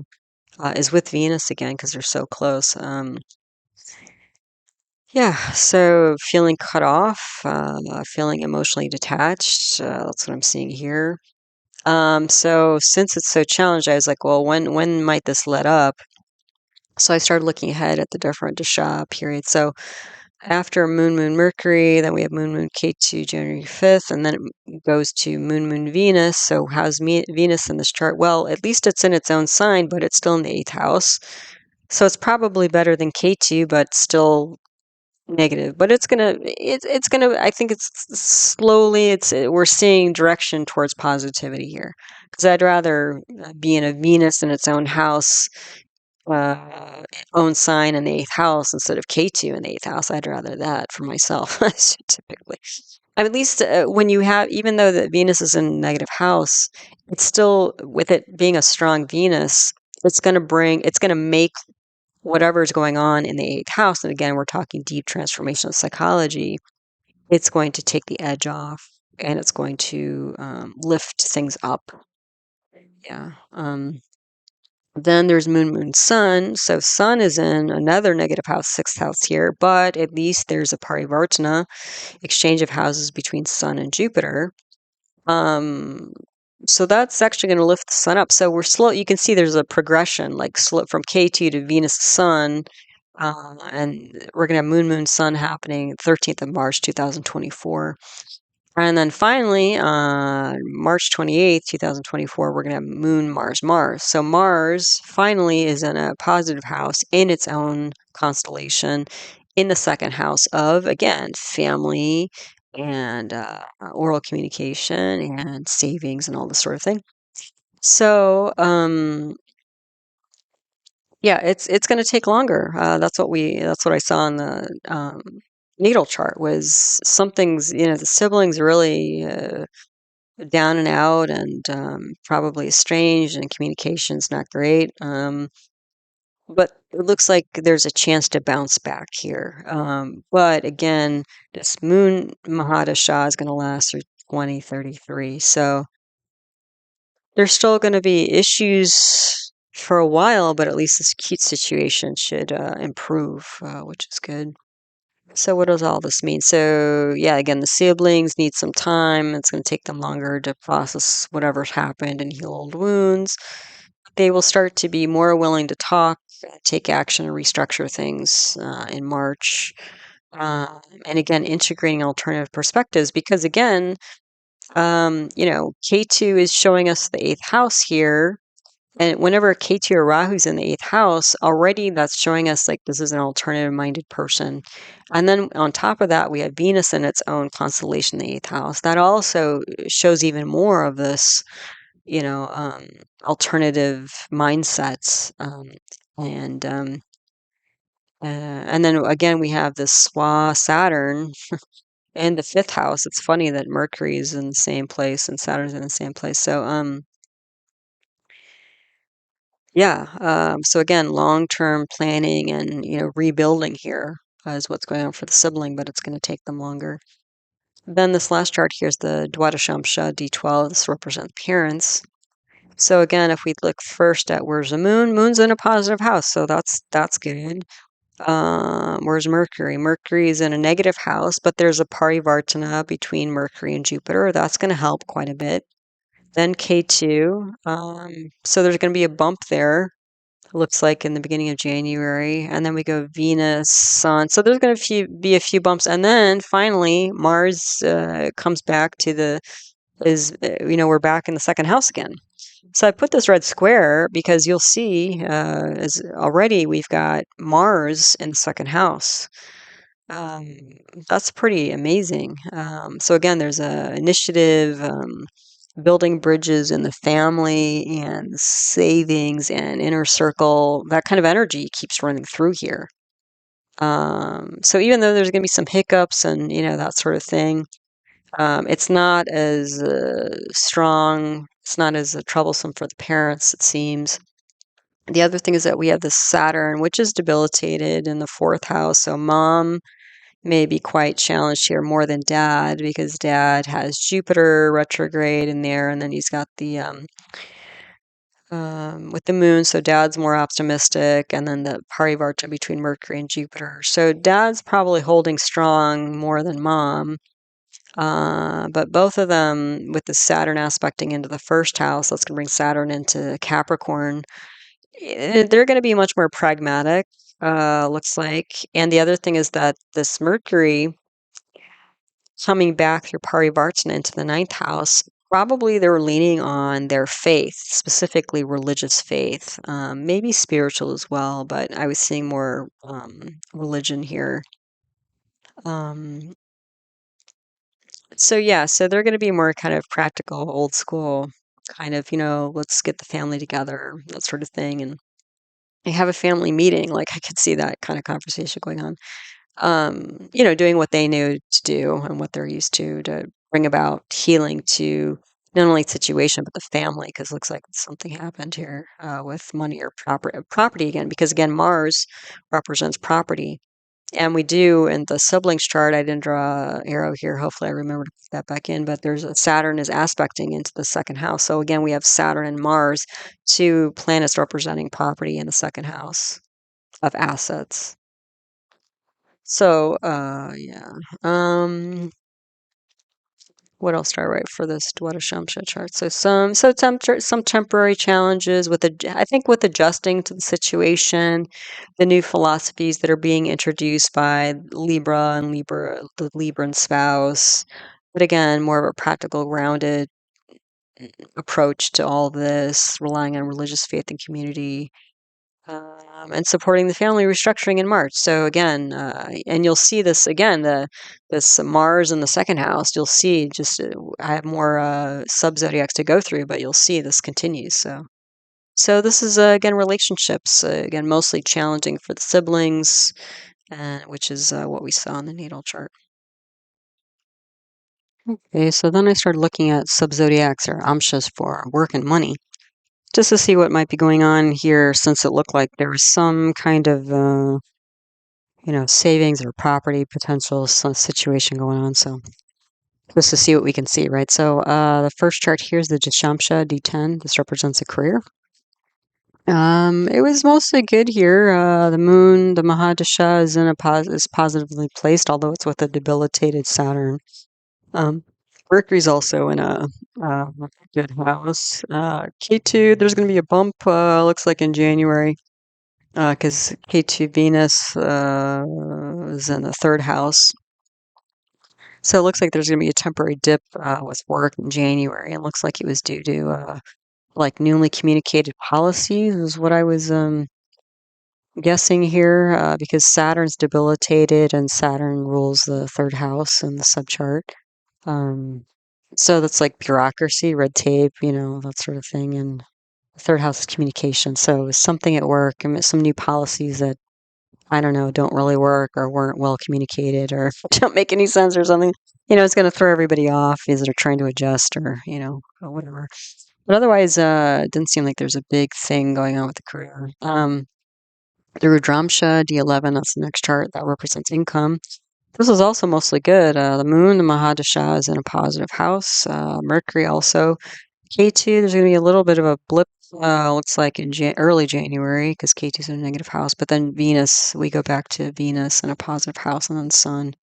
is with Venus again because they're so close. Yeah, so feeling cut off, feeling emotionally detached. That's what I'm seeing here. So since it's so challenged, I was like, well, when might this let up? So I started looking ahead at the different dasha periods. So after Moon Mercury, then we have Moon K2 January 5th, and then it goes to Moon Venus. So how's Venus in this chart? Well, at least it's in its own sign, but it's still in the 8th house. So it's probably better than K2, but still negative. But it's gonna, I think it's slowly, we're seeing direction towards positivity here. Because I'd rather be in a Venus in its own house, own sign in the 8th house instead of K2 in the 8th house. I'd rather that for myself, typically. At least when you have, even though that Venus is in negative house, it's still, with it being a strong Venus, it's going to make whatever is going on in the 8th house, and again, we're talking deep transformational psychology, it's going to take the edge off and it's going to lift things up. Yeah. Then there's Moon, Sun. So Sun is in another negative house, 6th house here, but at least there's a parivartana, exchange of houses between Sun and Jupiter. So that's actually going to lift the Sun up. So we're slow. You can see there's a progression, like from K2 to Venus to Sun. And we're going to have Moon, Sun happening 13th of March, 2024. And then finally, on March 28th, 2024, we're going to have Moon, Mars. So Mars finally is in a positive house in its own constellation in the 2nd house of, again, family and oral communication and savings and all this sort of thing. So, yeah, it's going to take longer. That's what I saw in the natal chart was something's, the siblings really down and out and probably estranged and communication's not great. But it looks like there's a chance to bounce back here. But again, this Moon Mahadasha is going to last through 2033. So there's still going to be issues for a while, but at least this acute situation should improve, which is good. So what does all this mean? So yeah, again, the siblings need some time. It's going to take them longer to process whatever's happened and heal old wounds. They will start to be more willing to talk, take action, and restructure things in March. And again, integrating alternative perspectives because again, K2 is showing us the 8th house here. And whenever K2 or Rahu's in the 8th house, already that's showing us like this is an alternative minded person. And then on top of that, we have Venus in its own constellation, the 8th house. That also shows even more of this, alternative mindsets. And then again, we have this Swa Saturn in the 5th house. It's funny that Mercury is in the same place and Saturn's in the same place. So, yeah. So again, long-term planning and, rebuilding here is what's going on for the sibling, but it's going to take them longer. Then this last chart here is the Dwadashamsha D12. This represents parents. So again, if we look first at where's the moon, moon's in a positive house, so that's good. Where's Mercury? Mercury is in a negative house, but there's a parivartana between Mercury and Jupiter. That's going to help quite a bit. Then K2. So there's going to be a bump there. Looks like in the beginning of January, and then we go Venus, Sun. So there's going to be a few bumps, and then finally Mars comes back to the is, we're back in the second house again. So I put this red square because you'll see as already we've got Mars in the second house. That's pretty amazing. So again, there's a initiative, building bridges in the family and savings and inner circle. That kind of energy keeps running through here. So even though there's going to be some hiccups and that sort of thing, it's not as strong. It's not as troublesome for the parents, it seems. The other thing is that we have this Saturn, which is debilitated in the fourth house. So mom may be quite challenged here more than dad, because dad has Jupiter retrograde in there, and then he's got the with the moon. So dad's more optimistic, and then the parivartana between Mercury and Jupiter. So dad's probably holding strong more than mom. But both of them, with the Saturn aspecting into the first house, that's going to bring Saturn into Capricorn. They're going to be much more pragmatic, looks like. And the other thing is that this Mercury coming back through parivartana into the ninth house, probably they're leaning on their faith, specifically religious faith, maybe spiritual as well, but I was seeing more religion here. So they're going to be more kind of practical, old school, kind of, let's get the family together, that sort of thing. And they have a family meeting. Like I could see that kind of conversation going on. Doing what they knew to do and what they're used to bring about healing to not only the situation, but the family, because it looks like something happened here with money or property again, because again, Mars represents property. And we do in the siblings chart, I didn't draw an arrow here. Hopefully I remember to put that back in, but there's Saturn is aspecting into the second house. So again, we have Saturn and Mars, two planets representing property in the second house of assets. So, what else do I write for this Dwadashamsha chart? So some temporary challenges with I think with adjusting to the situation, the new philosophies that are being introduced by Libra, the Libran spouse. But again, more of a practical, grounded approach to all this, relying on religious faith and community. And supporting the family restructuring in March. So again, and you'll see this again, this Mars in the second house. You'll see just I have more subzodiacs to go through, but you'll see this continues. So this is again relationships. Again, mostly challenging for the siblings, which is what we saw in the natal chart. Okay, so then I started looking at subzodiacs or amshas for work and money, just to see what might be going on here, since it looked like there was some kind of savings or property potential situation going on. So just to see what we can see, right? So the first chart here is the Dashamsha D10. This represents a career. It was mostly good here. The moon, the Mahadasha is is positively placed, although it's with a debilitated Saturn. Mercury's also in a good house. K2, there's going to be a bump, looks like in January, because K2 Venus is in the third house. So it looks like there's going to be a temporary dip with work in January. It looks like it was due to like newly communicated policies is what I was guessing here, because Saturn's debilitated and Saturn rules the third house in the subchart. So that's like bureaucracy, red tape, that sort of thing. And the third house is communication. So something at work, some new policies that I don't know, don't really work or weren't well communicated or don't make any sense or something. It's going to throw everybody off as they're trying to adjust or, or whatever. But otherwise, it didn't seem like there's a big thing going on with the career. The Rudramsha D11, that's the next chart, that represents income. This is also mostly good. The moon, the Mahadasha, is in a positive house. Mercury also. K2, there's going to be a little bit of a blip, looks like in early January, because K2 is in a negative house. But then Venus, we go back to Venus in a positive house, and then Sun.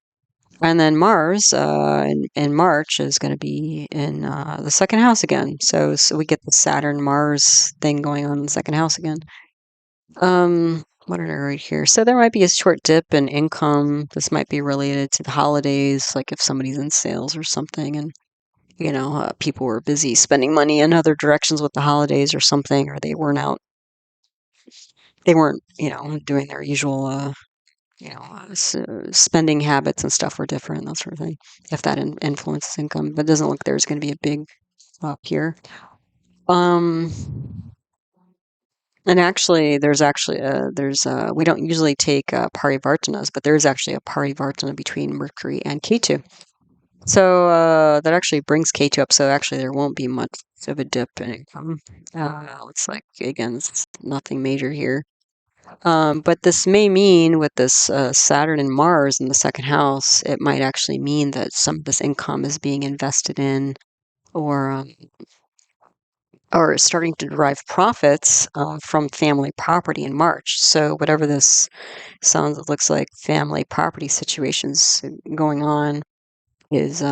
And then Mars in March is going to be in the second house again. So we get the Saturn-Mars thing going on in the second house again. What did I write here? So there might be a short dip in income. This might be related to the holidays, like if somebody's in sales or something. And people were busy spending money in other directions with the holidays or something, or they weren't out. They weren't, doing their usual, spending habits and stuff were different, that sort of thing. If that influences income, but it doesn't look there's going to be a big up here. Um, and actually, we don't usually take parivartanas, but there is actually a parivartana between Mercury and Ketu. So that actually brings K2 up. So actually, there won't be much of a dip in income. Looks like again, it's nothing major here. But this may mean with this Saturn and Mars in the second house, it might actually mean that some of this income is being invested in, or starting to derive profits from family property in March. So whatever this sounds, it looks like family property situations going on is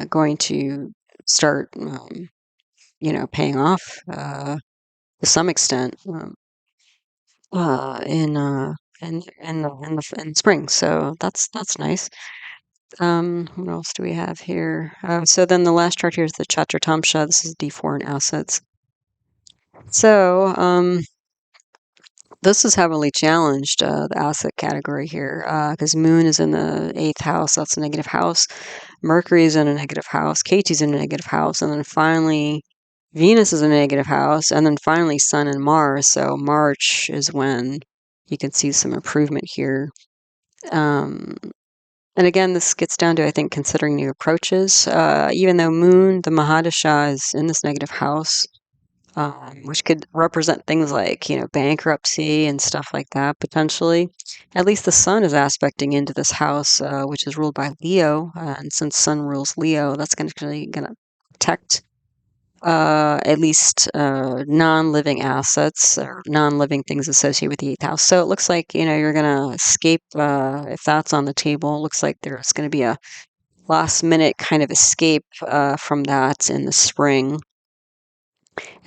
going to start, paying off to some extent in spring. So that's nice. What else do we have here? So then the last chart here is the Chatratamsha. This is D4 and assets. So this is heavily challenged, the asset category here, because Moon is in the 8th house. That's a negative house. Mercury is in a negative house. Ketu's in a negative house. And then finally, Venus is in a negative house. And then finally, Sun and Mars. So March is when you can see some improvement here. And again, this gets down to, I think, considering new approaches. Even though Moon, the Mahadasha, is in this negative house, which could represent things like, bankruptcy and stuff like that, potentially. At least the Sun is aspecting into this house, which is ruled by Leo. And since Sun rules Leo, that's going to protect at least non-living assets or non-living things associated with the 8th house. So it looks like, you're going to escape if that's on the table. It looks like there's going to be a last-minute kind of escape from that in the spring.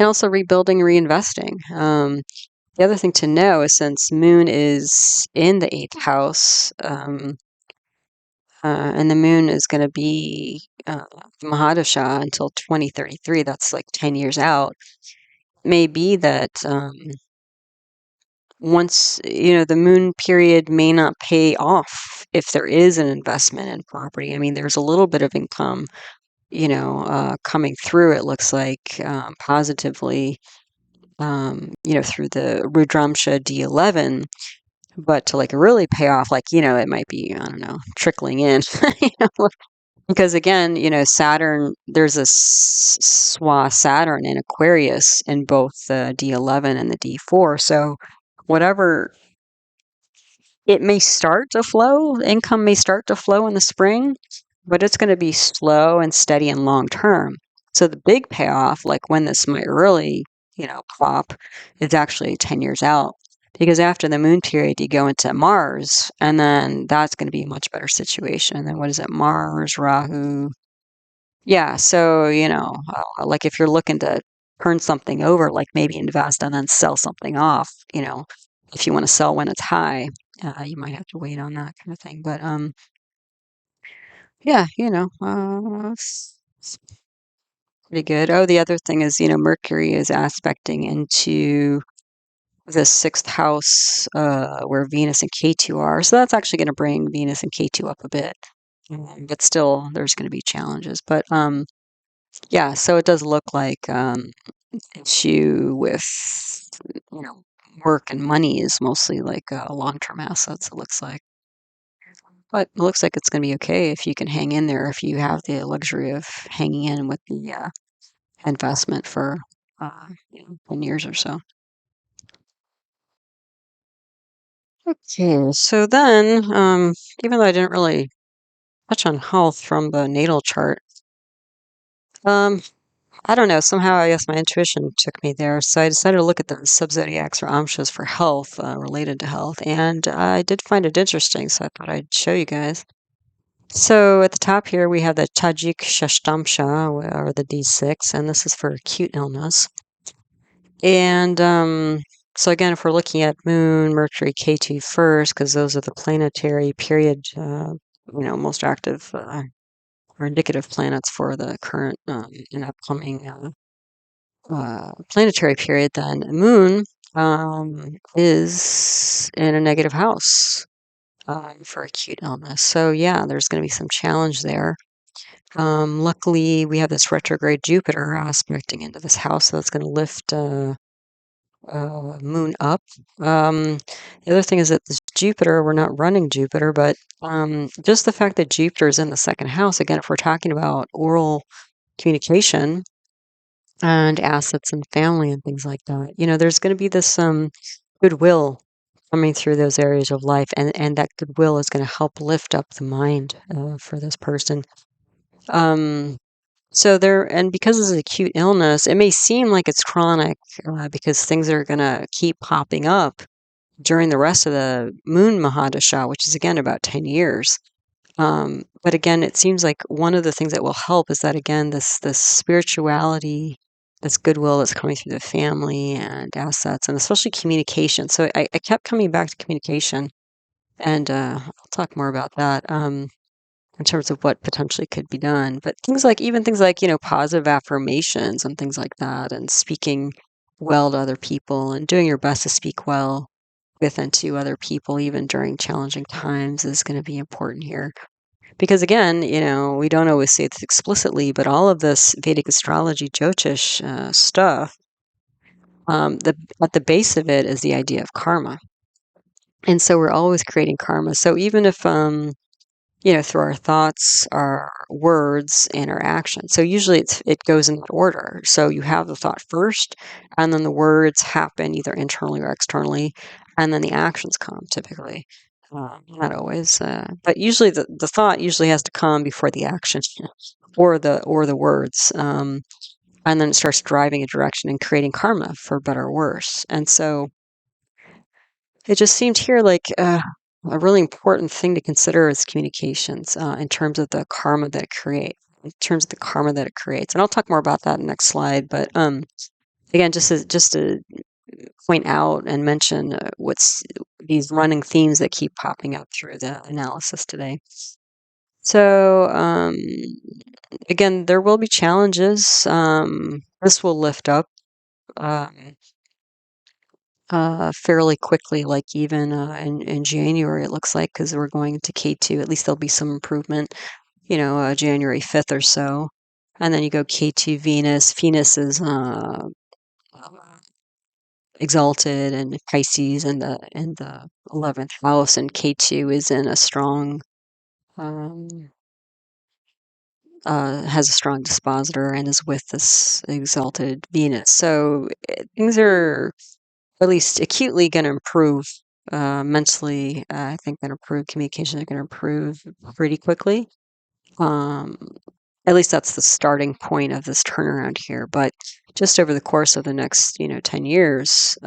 And also rebuilding, reinvesting. The other thing to know is since Moon is in the 8th house, and the Moon is going to be Mahadasha until 2033, that's like 10 years out, may be that once, the Moon period may not pay off if there is an investment in property. I mean, there's a little bit of income, coming through, it looks like, positively, through the Rudramsha D11, but to really pay off, it might be, I don't know, trickling in, because again, Saturn, there's a swa Saturn in Aquarius in both the D11 and the D4. So whatever, it may start to flow, income may start to flow in the spring, but it's going to be slow and steady and long term. So the big payoff, like when this might really, pop, is actually 10 years out. Because after the Moon period, you go into Mars, and then that's going to be a much better situation. And then what is it? Mars, Rahu. Yeah, so, like if you're looking to turn something over, like maybe invest and then sell something off, if you want to sell when it's high, you might have to wait on that kind of thing. But yeah, it's pretty good. Oh, the other thing is, Mercury is aspecting into the 6th house, where Venus and K2 are. So that's actually going to bring Venus and K2 up a bit. But still, there's going to be challenges. But yeah, so it does look like issue with, work and money is mostly like long-term assets, it looks like. But it looks like it's going to be okay if you can hang in there, if you have the luxury of hanging in with the investment for 10 years or so. Okay, so then, even though I didn't really touch on health from the natal chart, I don't know, somehow I guess my intuition took me there. So I decided to look at the subzodiacs or amshas for health, related to health, and I did find it interesting, so I thought I'd show you guys. So at the top here, we have the Tajik Shashtamsha, or the D6, and this is for acute illness. And so again, if we're looking at Moon, Mercury, K2 first, because those are the planetary period, most active or indicative planets for the current and upcoming planetary period, then Moon is in a negative house for acute illness. So yeah, there's going to be some challenge there. Luckily, we have this retrograde Jupiter aspecting into this house, so that's going to lift Moon up. The other thing is that this Jupiter, we're not running Jupiter, but just the fact that Jupiter is in the second house, again, if we're talking about oral communication and assets and family and things like that, there's going to be this goodwill coming through those areas of life, and that goodwill is going to help lift up the mind for this person. So and because it's an acute illness, it may seem like it's chronic because things are going to keep popping up during the rest of the Moon Mahadasha, which is again about 10 years. But again, it seems like one of the things that will help is that, again, this spirituality, this goodwill that's coming through the family and assets, and especially communication. So I kept coming back to communication, and I'll talk more about that in terms of what potentially could be done. But even things like, positive affirmations and things like that, and speaking well to other people and doing your best to speak well with and to other people, even during challenging times, is going to be important here. Because again, we don't always say this explicitly, but all of this Vedic astrology, Jyotish stuff, at the base of it is the idea of karma. And so we're always creating karma. So even if, through our thoughts, our words, and our actions. So usually it goes in order. So you have the thought first, and then the words happen either internally or externally, and then the actions come typically. Not always, but usually the thought usually has to come before the action or the words, and then it starts driving a direction and creating karma, for better or worse. And so it just seemed here like a really important thing to consider is communications in terms of the karma that it creates. And I'll talk more about that in the next slide. But again, just to point out and mention what's these running themes that keep popping up through the analysis today. So again, there will be challenges. This will lift up fairly quickly, like even in January, it looks like, because we're going to K2. At least there'll be some improvement, January 5th or so. And then you go K2 Venus. Venus is exalted and Pisces in the 11th house, and K2 is in a strong has a strong dispositor and is with this exalted Venus. So things are at least acutely going to improve mentally. I think that improve communication is going to improve pretty quickly. At least that's the starting point of this turnaround here. But just over the course of the next 10 years,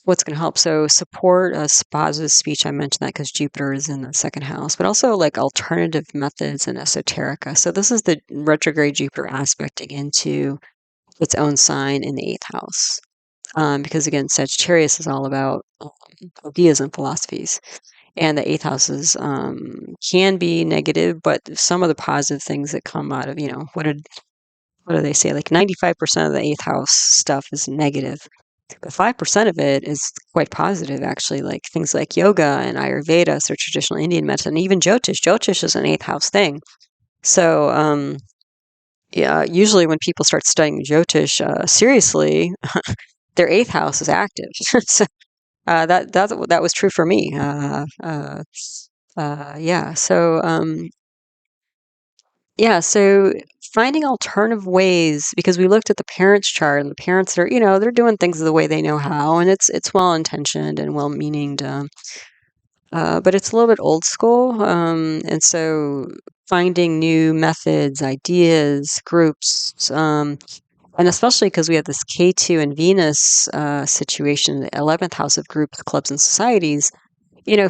what's going to help? So support positive speech. I mentioned that because Jupiter is in the second house, but also like alternative methods and esoterica. So this is the retrograde Jupiter aspecting into its own sign in the 8th house. Because again, Sagittarius is all about ideas and philosophies. And the 8th houses can be negative, but some of the positive things that come out of, what do they say? Like 95% of the 8th house stuff is negative. But 5% of it is quite positive, actually, like things like yoga and Ayurveda, so traditional Indian medicine, and even Jyotish. Jyotish is an 8th house thing. So, yeah, usually when people start studying Jyotish seriously, their 8th house is active. So that was true for me. Yeah. So finding alternative ways, because we looked at the parents' chart, and the parents are, they're doing things the way they know how, and it's well intentioned and well meaninged, but it's a little bit old school. And so finding new methods, ideas, groups, and especially because we have this K2 and Venus situation, the 11th house of groups, clubs, and societies,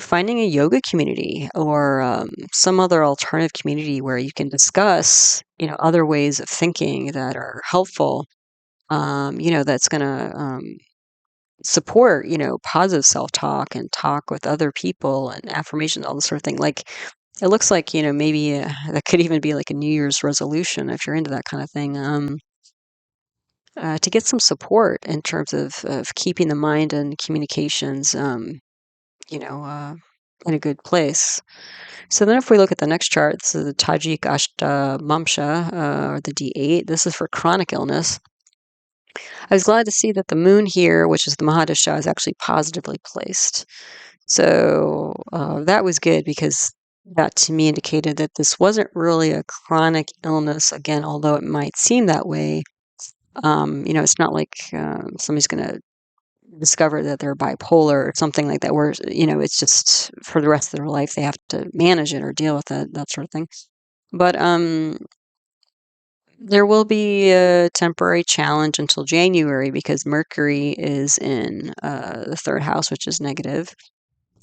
finding a yoga community or some other alternative community where you can discuss, other ways of thinking that are helpful, that's going to support, positive self-talk and talk with other people and affirmation, all this sort of thing. Like it looks like, maybe that could even be like a New Year's resolution if you're into that kind of thing. To get some support in terms of keeping the mind and communications, in a good place. So then if we look at the next chart, this is the Tajik Ashta Mamsha, or the D8. This is for chronic illness. I was glad to see that the moon here, which is the Mahadasha, is actually positively placed. So that was good because that to me indicated that this wasn't really a chronic illness, again, although it might seem that way. It's not like somebody's going to discover that they're bipolar or something like that, where, it's just for the rest of their life they have to manage it or deal with it, that sort of thing. But there will be a temporary challenge until January because Mercury is in the third house, which is negative.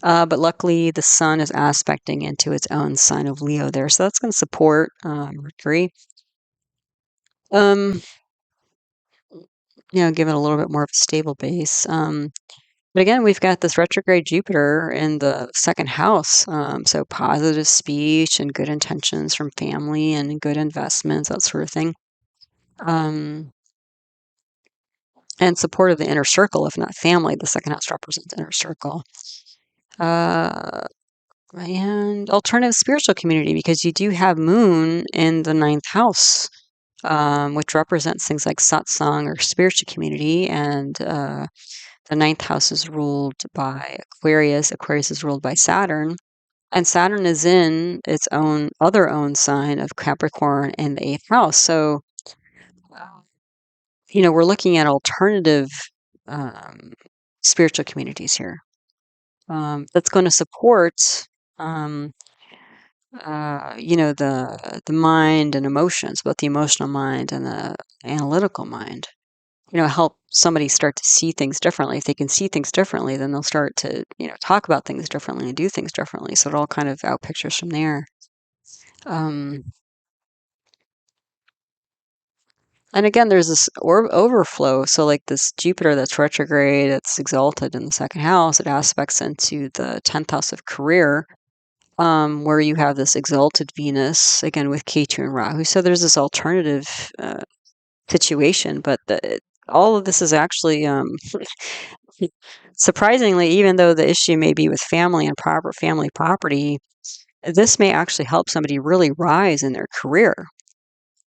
But luckily, the sun is aspecting into its own sign of Leo there, so that's going to support Mercury. Um, give it a little bit more of a stable base. But again, we've got this retrograde Jupiter in the second house, so positive speech and good intentions from family and good investments, that sort of thing. And support of the inner circle, if not family. The second house represents inner circle. And alternative spiritual community, because you do have Moon in the ninth house, which represents things like satsang or spiritual community. And the ninth house is ruled by Aquarius. Aquarius is ruled by Saturn. And Saturn is in its other own sign of Capricorn in the eighth house. So, we're looking at alternative um, spiritual communities here. That's going to support, um, the mind and emotions, both the emotional mind and the analytical mind. Help somebody start to see things differently. If they can see things differently, then they'll start to, talk about things differently and do things differently. So it all kind of out pictures from there. Um, and again, there's this overflow. So like this Jupiter that's retrograde, it's exalted in the second house. It aspects into the 10th house of career, where you have this exalted Venus, again with Ketu and Rahu. So there's this alternative situation, but all of this is actually, surprisingly, even though the issue may be with family and family property, this may actually help somebody really rise in their career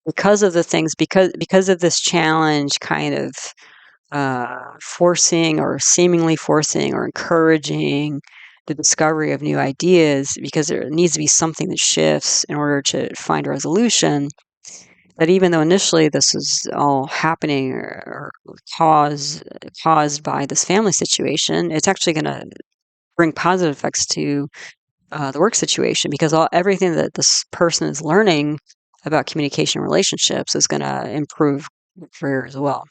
because of the things, because of this challenge kind of forcing or seemingly forcing or encouraging the discovery of new ideas, because there needs to be something that shifts in order to find a resolution. That even though initially this is all happening or caused by this family situation, it's actually going to bring positive effects to the work situation, because everything that this person is learning about communication relationships is going to improve the career as well.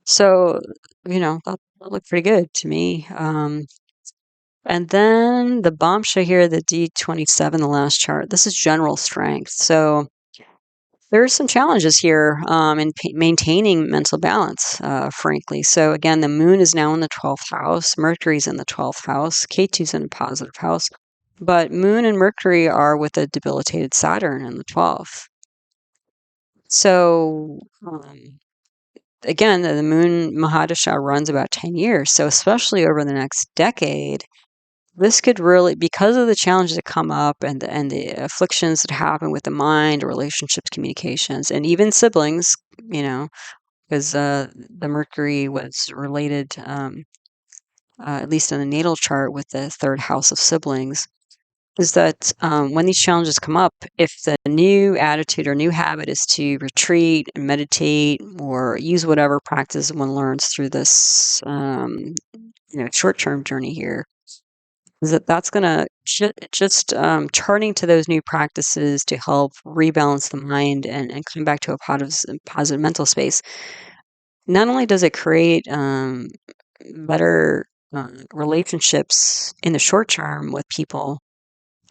So, that looked pretty good to me. And then the bombshell here, the D27, the last chart, this is general strength. So there's some challenges here in maintaining mental balance, frankly. So again, the moon is now in the 12th house. Mercury's in the 12th house. Ketu's in a positive house. But moon and Mercury are with a debilitated Saturn in the 12th. So again, the moon Mahadasha runs about 10 years. So especially over the next decade, this could really, because of the challenges that come up and the afflictions that happen with the mind, relationships, communications, and even siblings, because the Mercury was related, at least in the natal chart, with the third house of siblings, is that when these challenges come up, if the new attitude or new habit is to retreat and meditate or use whatever practice one learns through this, short-term journey here, is that's going to just turning to those new practices to help rebalance the mind and come back to a positive mental space. Not only does it create better relationships in the short term with people,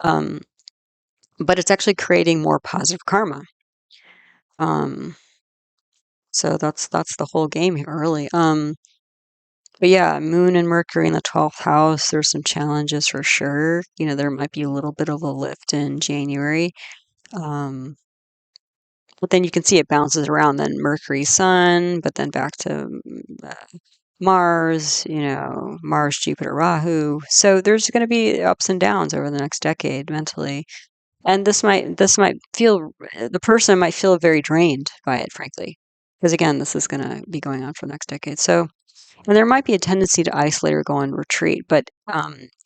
but it's actually creating more positive karma. So that's the whole game here, really. But yeah, Moon and Mercury in the 12th house, there's some challenges for sure. There might be a little bit of a lift in January. Um, but then you can see it bounces around, then Mercury, Sun, but then back to uh, Mars, Mars, Jupiter, Rahu. So there's going to be ups and downs over the next decade mentally. And this might feel, the person might feel very drained by it, frankly. Because again, this is going to be going on for the next decade. So, and there might be a tendency to isolate or go on retreat. But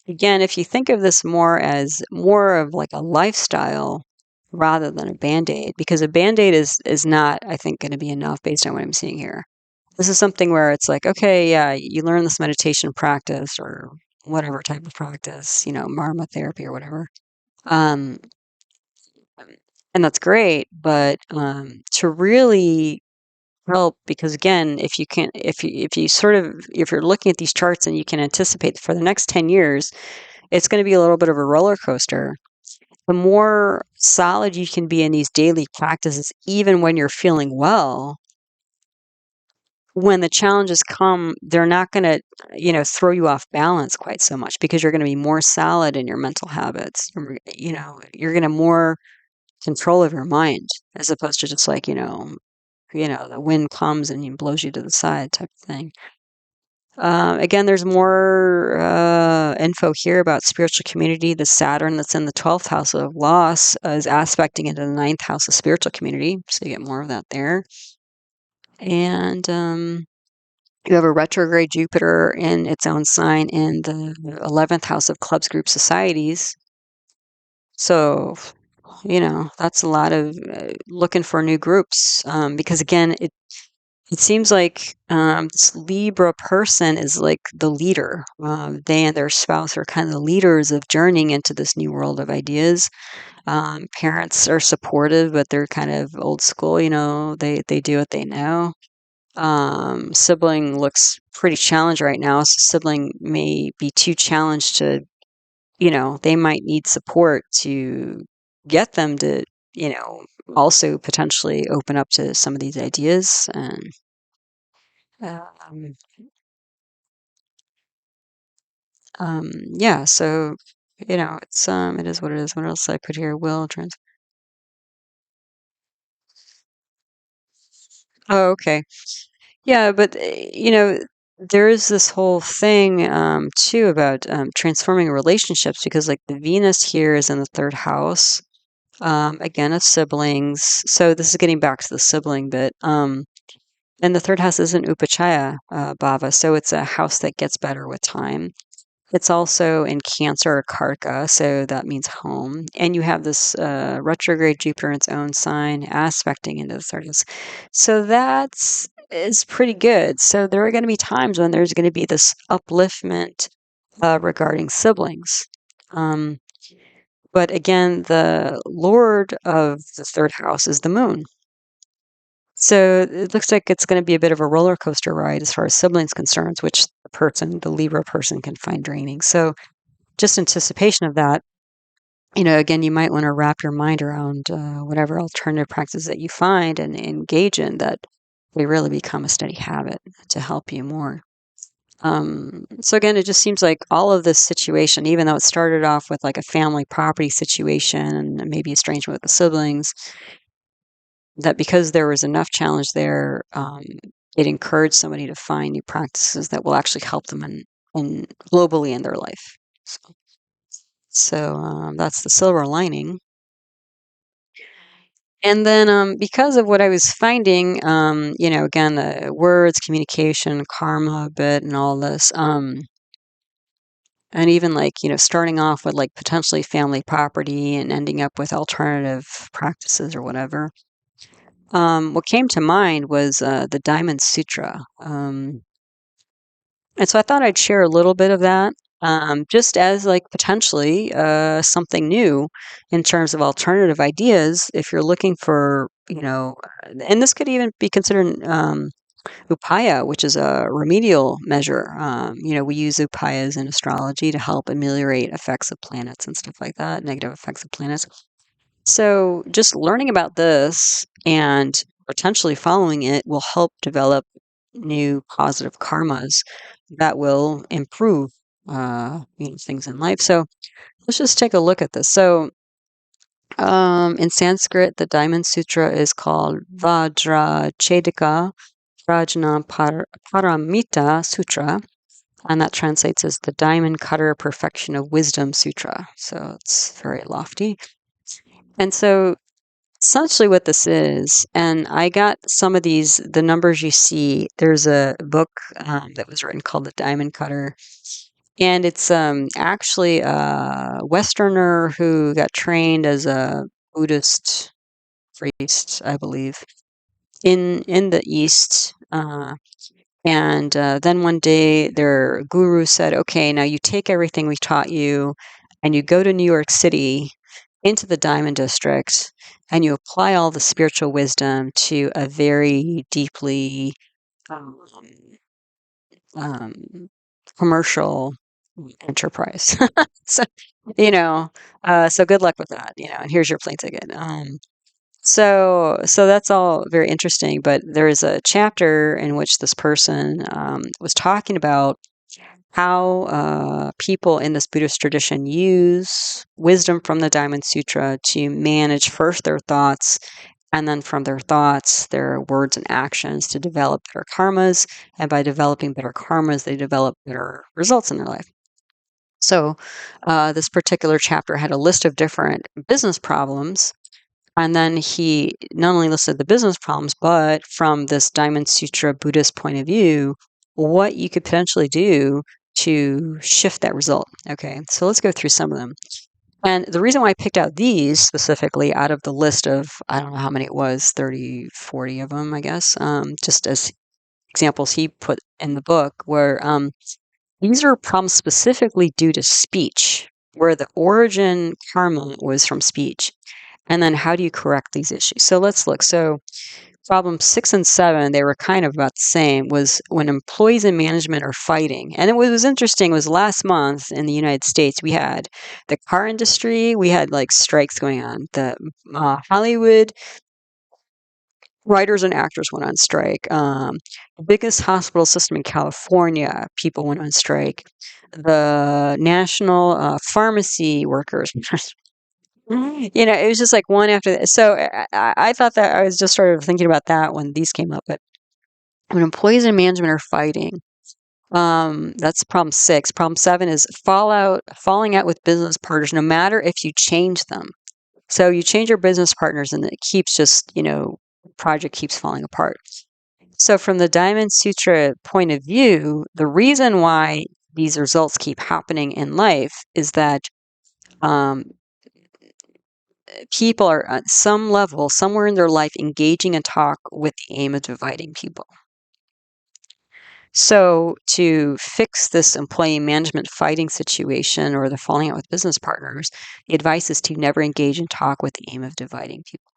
again, if you think of this more of like a lifestyle rather than a band-aid, because a band-aid is not, I think, going to be enough based on what I'm seeing here. This is something where it's like, okay, yeah, you learn this meditation practice or whatever type of practice, marma therapy or whatever. Um, and that's great, but to really help, because again, if you're looking at these charts and you can anticipate for the next 10 years, it's going to be a little bit of a roller coaster. The more solid you can be in these daily practices, even when you're feeling well, when the challenges come, they're not going to, throw you off balance quite so much, because you're going to be more solid in your mental habits. You're going to more control of your mind, as opposed to just like, the wind comes and blows you to the side type of thing. Again, there's more info here about spiritual community. The Saturn that's in the 12th house of loss is aspecting into the 9th house of spiritual community. So you get more of that there. And you have a retrograde Jupiter in its own sign in the 11th house of clubs, groups, societies. So, that's a lot of looking for new groups, because again, it seems like this Libra person is like the leader. They and their spouse are kind of the leaders of journeying into this new world of ideas. Parents are supportive, but they're kind of old school. They do what they know. Sibling looks pretty challenged right now. So sibling may be too challenged to, they might need support to get them to, also potentially open up to some of these ideas. And um, yeah, so it is what it is. What else did I put here? Will trans. Oh, okay. Yeah, but there is this whole thing too about transforming relationships, because like the Venus here is in the third house. Again, of siblings. So this is getting back to the sibling bit. And the third house is an upachaya bhava, so it's a house that gets better with time. It's also in Cancer or Karka, so that means home. And you have this retrograde Jupiter in its own sign, aspecting into the third house. So that's is pretty good. So there are going to be times when there's going to be this upliftment regarding siblings. But again, the Lord of the third house is the moon. So it looks like it's going to be a bit of a roller coaster ride as far as siblings concerns, which the Libra person can find draining. So just anticipation of that, again, you might want to wrap your mind around whatever alternative practices that you find and engage in, that they really become a steady habit to help you more. So again, it just seems like all of this situation, even though it started off with like a family property situation and maybe estrangement with the siblings, that because there was enough challenge there, it encouraged somebody to find new practices that will actually help them in globally in their life. So that's the silver lining. And then because of what I was finding, again, the words, communication, karma a bit, and all this, and even like, starting off with like potentially family property and ending up with alternative practices or whatever. What came to mind was the Diamond Sutra. And so I thought I'd share a little bit of that, just as like potentially something new in terms of alternative ideas. If you're looking for, and this could even be considered upaya, which is a remedial measure. We use upayas in astrology to help ameliorate effects of planets and stuff like that, negative effects of planets. So just learning about this and potentially following it will help develop new positive karmas that will improve things in life. So let's just take a look at this. So in Sanskrit, the Diamond Sutra is called Vajracchedika Prajnaparamita Sutra, and that translates as the Diamond Cutter Perfection of Wisdom Sutra. So it's very lofty. And so essentially what this is, and I got some of these, the numbers you see, there's a book that was written called The Diamond Cutter. And it's actually a Westerner who got trained as a Buddhist priest, I believe, in the East. And then one day their guru said, okay, now you take everything we taught you and you go to New York City into the Diamond District and you apply all the spiritual wisdom to a very deeply um, um, commercial enterprise. So, so good luck with that, and here's your plane ticket. So that's all very interesting, but there is a chapter in which this person was talking about how people in this Buddhist tradition use wisdom from the Diamond Sutra to manage first their thoughts, and then from their thoughts, their words and actions to develop better karmas. And by developing better karmas, they develop better results in their life. So this particular chapter had a list of different business problems. And then he not only listed the business problems, but from this Diamond Sutra Buddhist point of view, what you could potentially do to shift that result. Okay, so let's go through some of them. And the reason why I picked out these specifically out of the list of, I don't know how many it was, 30, 40 of them, I guess, just as examples he put in the book, where these are problems specifically due to speech, where the origin karma was from speech. And then how do you correct these issues? So let's look. So problem 6 and 7, they were kind of about the same, was when employees in management are fighting. And it was interesting, was last month in the United States, we had the car industry, we had like strikes going on. The Hollywood writers and actors went on strike. The biggest hospital system in California, people went on strike. The national pharmacy workers it was just like one after the So I thought that I was just sort of thinking about that when these came up. But when employees and management are fighting, that's problem 6. Problem 7 is falling out with business partners, no matter if you change them. So you change your business partners and it keeps just, project keeps falling apart. So from the Diamond Sutra point of view, the reason why these results keep happening in life is that um, people are at some level, somewhere in their life, engaging in talk with the aim of dividing people. So to fix this employee management fighting situation or the falling out with business partners, the advice is to never engage in talk with the aim of dividing people.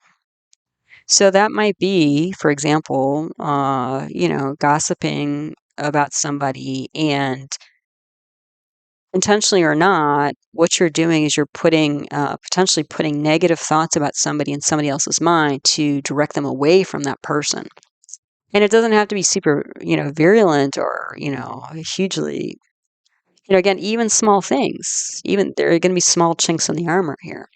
So that might be, for example, gossiping about somebody, and intentionally or not, what you're doing is you're potentially putting negative thoughts about somebody in somebody else's mind to direct them away from that person. And it doesn't have to be super, virulent or, hugely, again, even small things, even there are going to be small chinks in the armor here.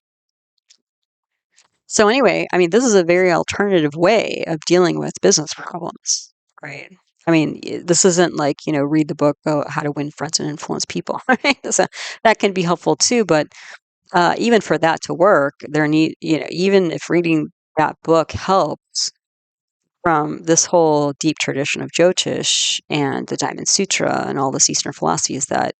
So anyway, I mean, this is a very alternative way of dealing with business problems, right? I mean, this isn't like, read the book, How to Win Friends and Influence People, right? So that can be helpful too, but even for that to work, even if reading that book helps from this whole deep tradition of Jyotish and the Diamond Sutra and all this Eastern philosophy, is that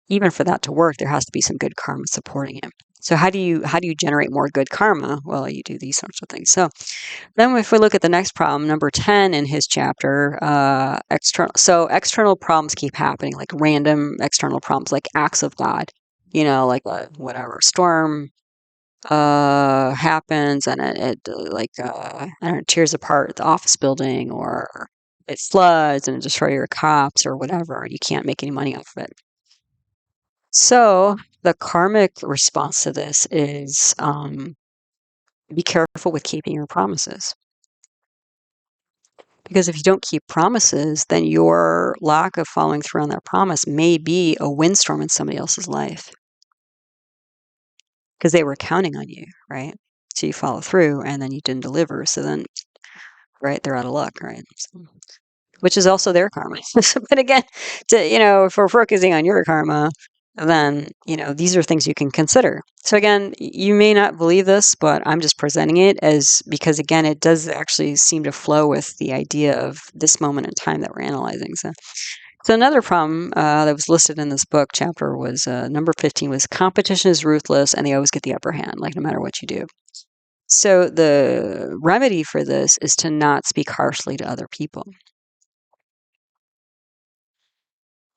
even for that to work, there has to be some good karma supporting it. So how do you generate more good karma? Well, you do these sorts of things. So then if we look at the next problem, number 10 in his chapter, external problems keep happening, like random external problems, like acts of God, like whatever storm happens and it I don't know, tears apart the office building, or it floods and it destroys your crops or whatever. You can't make any money off of it. So the karmic response to this is be careful with keeping your promises. Because if you don't keep promises, then your lack of following through on that promise may be a windstorm in somebody else's life because they were counting on you, right? So you follow through and then you didn't deliver. So then, right, they're out of luck, right? So, which is also their karma. But again, if we're focusing on your karma, then, these are things you can consider. So again, you may not believe this, but I'm just presenting it as, because again, it does actually seem to flow with the idea of this moment in time that we're analyzing. So another problem that was listed in this book chapter was number 15 was competition is ruthless and they always get the upper hand, like no matter what you do. So the remedy for this is to not speak harshly to other people.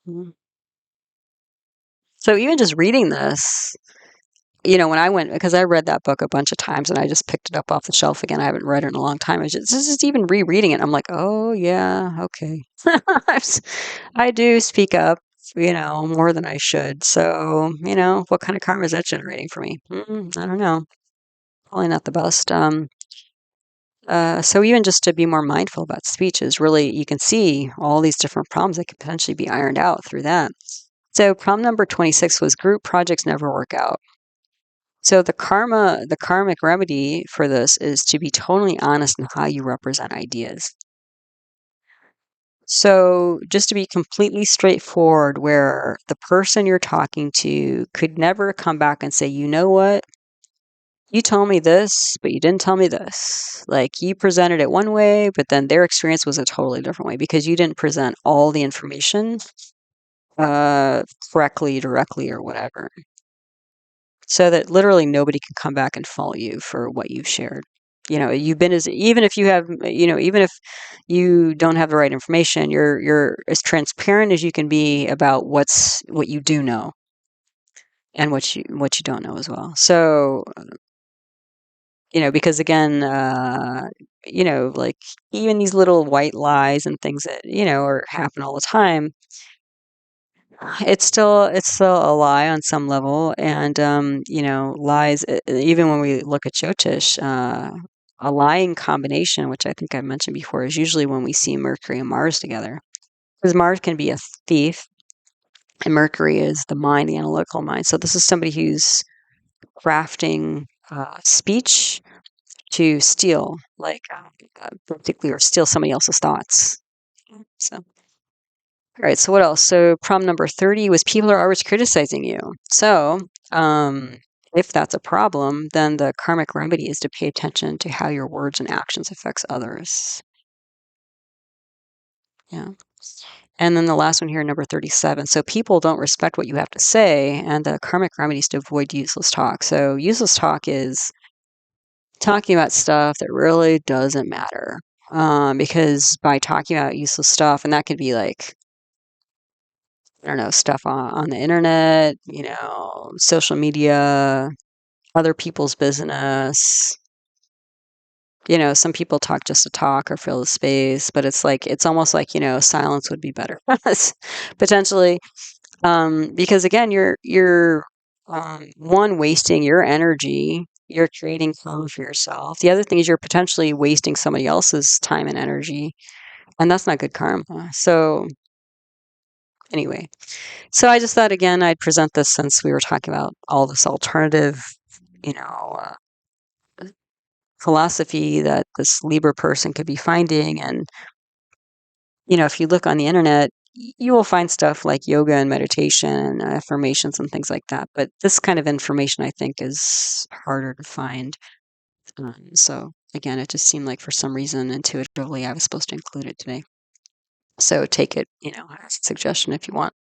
Mhm. So even just reading this, when I went, because I read that book a bunch of times and I just picked it up off the shelf again. I haven't read it in a long time. It's just even rereading it. I'm like, oh yeah, okay. I do speak up, more than I should. So, what kind of karma is that generating for me? I don't know. Probably not the best. So even just to be more mindful about speech is really, you can see all these different problems that could potentially be ironed out through that. So problem number 26 was group projects never work out. So the karmic remedy for this is to be totally honest in how you represent ideas. So just to be completely straightforward, where the person you're talking to could never come back and say, you know what? You told me this, but you didn't tell me this. Like you presented it one way, but then their experience was a totally different way because you didn't present all the information correctly, directly, or whatever. So that literally nobody can come back and fault you for what you've shared. You've been even if you have, even if you don't have the right information, you're as transparent as you can be about what you do know and what you don't know as well. So, because again, like even these little white lies and things that, are happen all the time, it's still a lie on some level. And, lies, even when we look at Jyotish, a lying combination, which I think I mentioned before, is usually when we see Mercury and Mars together. Because Mars can be a thief, and Mercury is the mind, the analytical mind. So this is somebody who's crafting speech to steal, like basically, or steal somebody else's thoughts. So, all right. So what else? So problem number 30 was people are always criticizing you. So if that's a problem, then the karmic remedy is to pay attention to how your words and actions affects others. Yeah. And then the last one here, number 37. So people don't respect what you have to say, and the karmic remedy is to avoid useless talk. So useless talk is talking about stuff that really doesn't matter. Because by talking about useless stuff, and that could be like, I don't know, stuff on the internet, social media, other people's business. Some people talk just to talk or fill the space, but it's almost like, silence would be better potentially. Because again, you're one, wasting your energy. You're creating karma for yourself. The other thing is you're potentially wasting somebody else's time and energy, and that's not good karma. So anyway, so I just thought again I'd present this since we were talking about all this alternative, you know, uh, philosophy that this Libra person could be finding, and if you look on the internet, you will find stuff like yoga and meditation, affirmations and things like that. But this kind of information, I think, is harder to find. So again, it just seemed like for some reason, intuitively, I was supposed to include it today. So take it, as a suggestion if you want.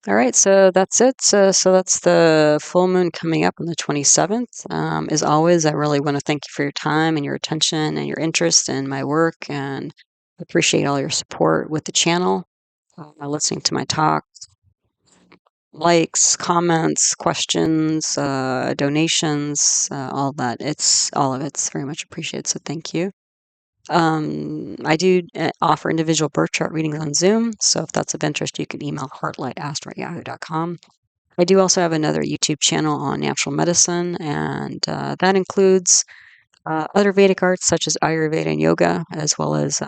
All right, so that's it. So that's the full moon coming up on the 27th. As always, I really want to thank you for your time and your attention and your interest in my work, and appreciate all your support with the channel, listening to my talk, likes, comments, questions, donations, all that. All of it's very much appreciated. So thank you. I do offer individual birth chart readings on Zoom. So if that's of interest, you can email heartlightastro@yahoo.com. I do also have another YouTube channel on natural medicine, and that includes other Vedic arts such as Ayurveda and yoga, as well as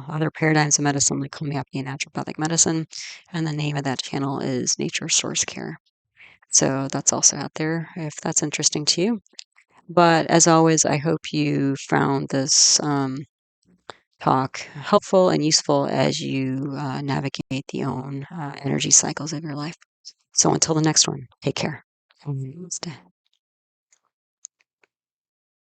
other paradigms of medicine like homeopathy and naturopathic medicine. And the name of that channel is Nature Source Care. So that's also out there if that's interesting to you. But as always, I hope you found this talk helpful and useful as you navigate the own energy cycles of your life. So until the next one, take care. Namaste.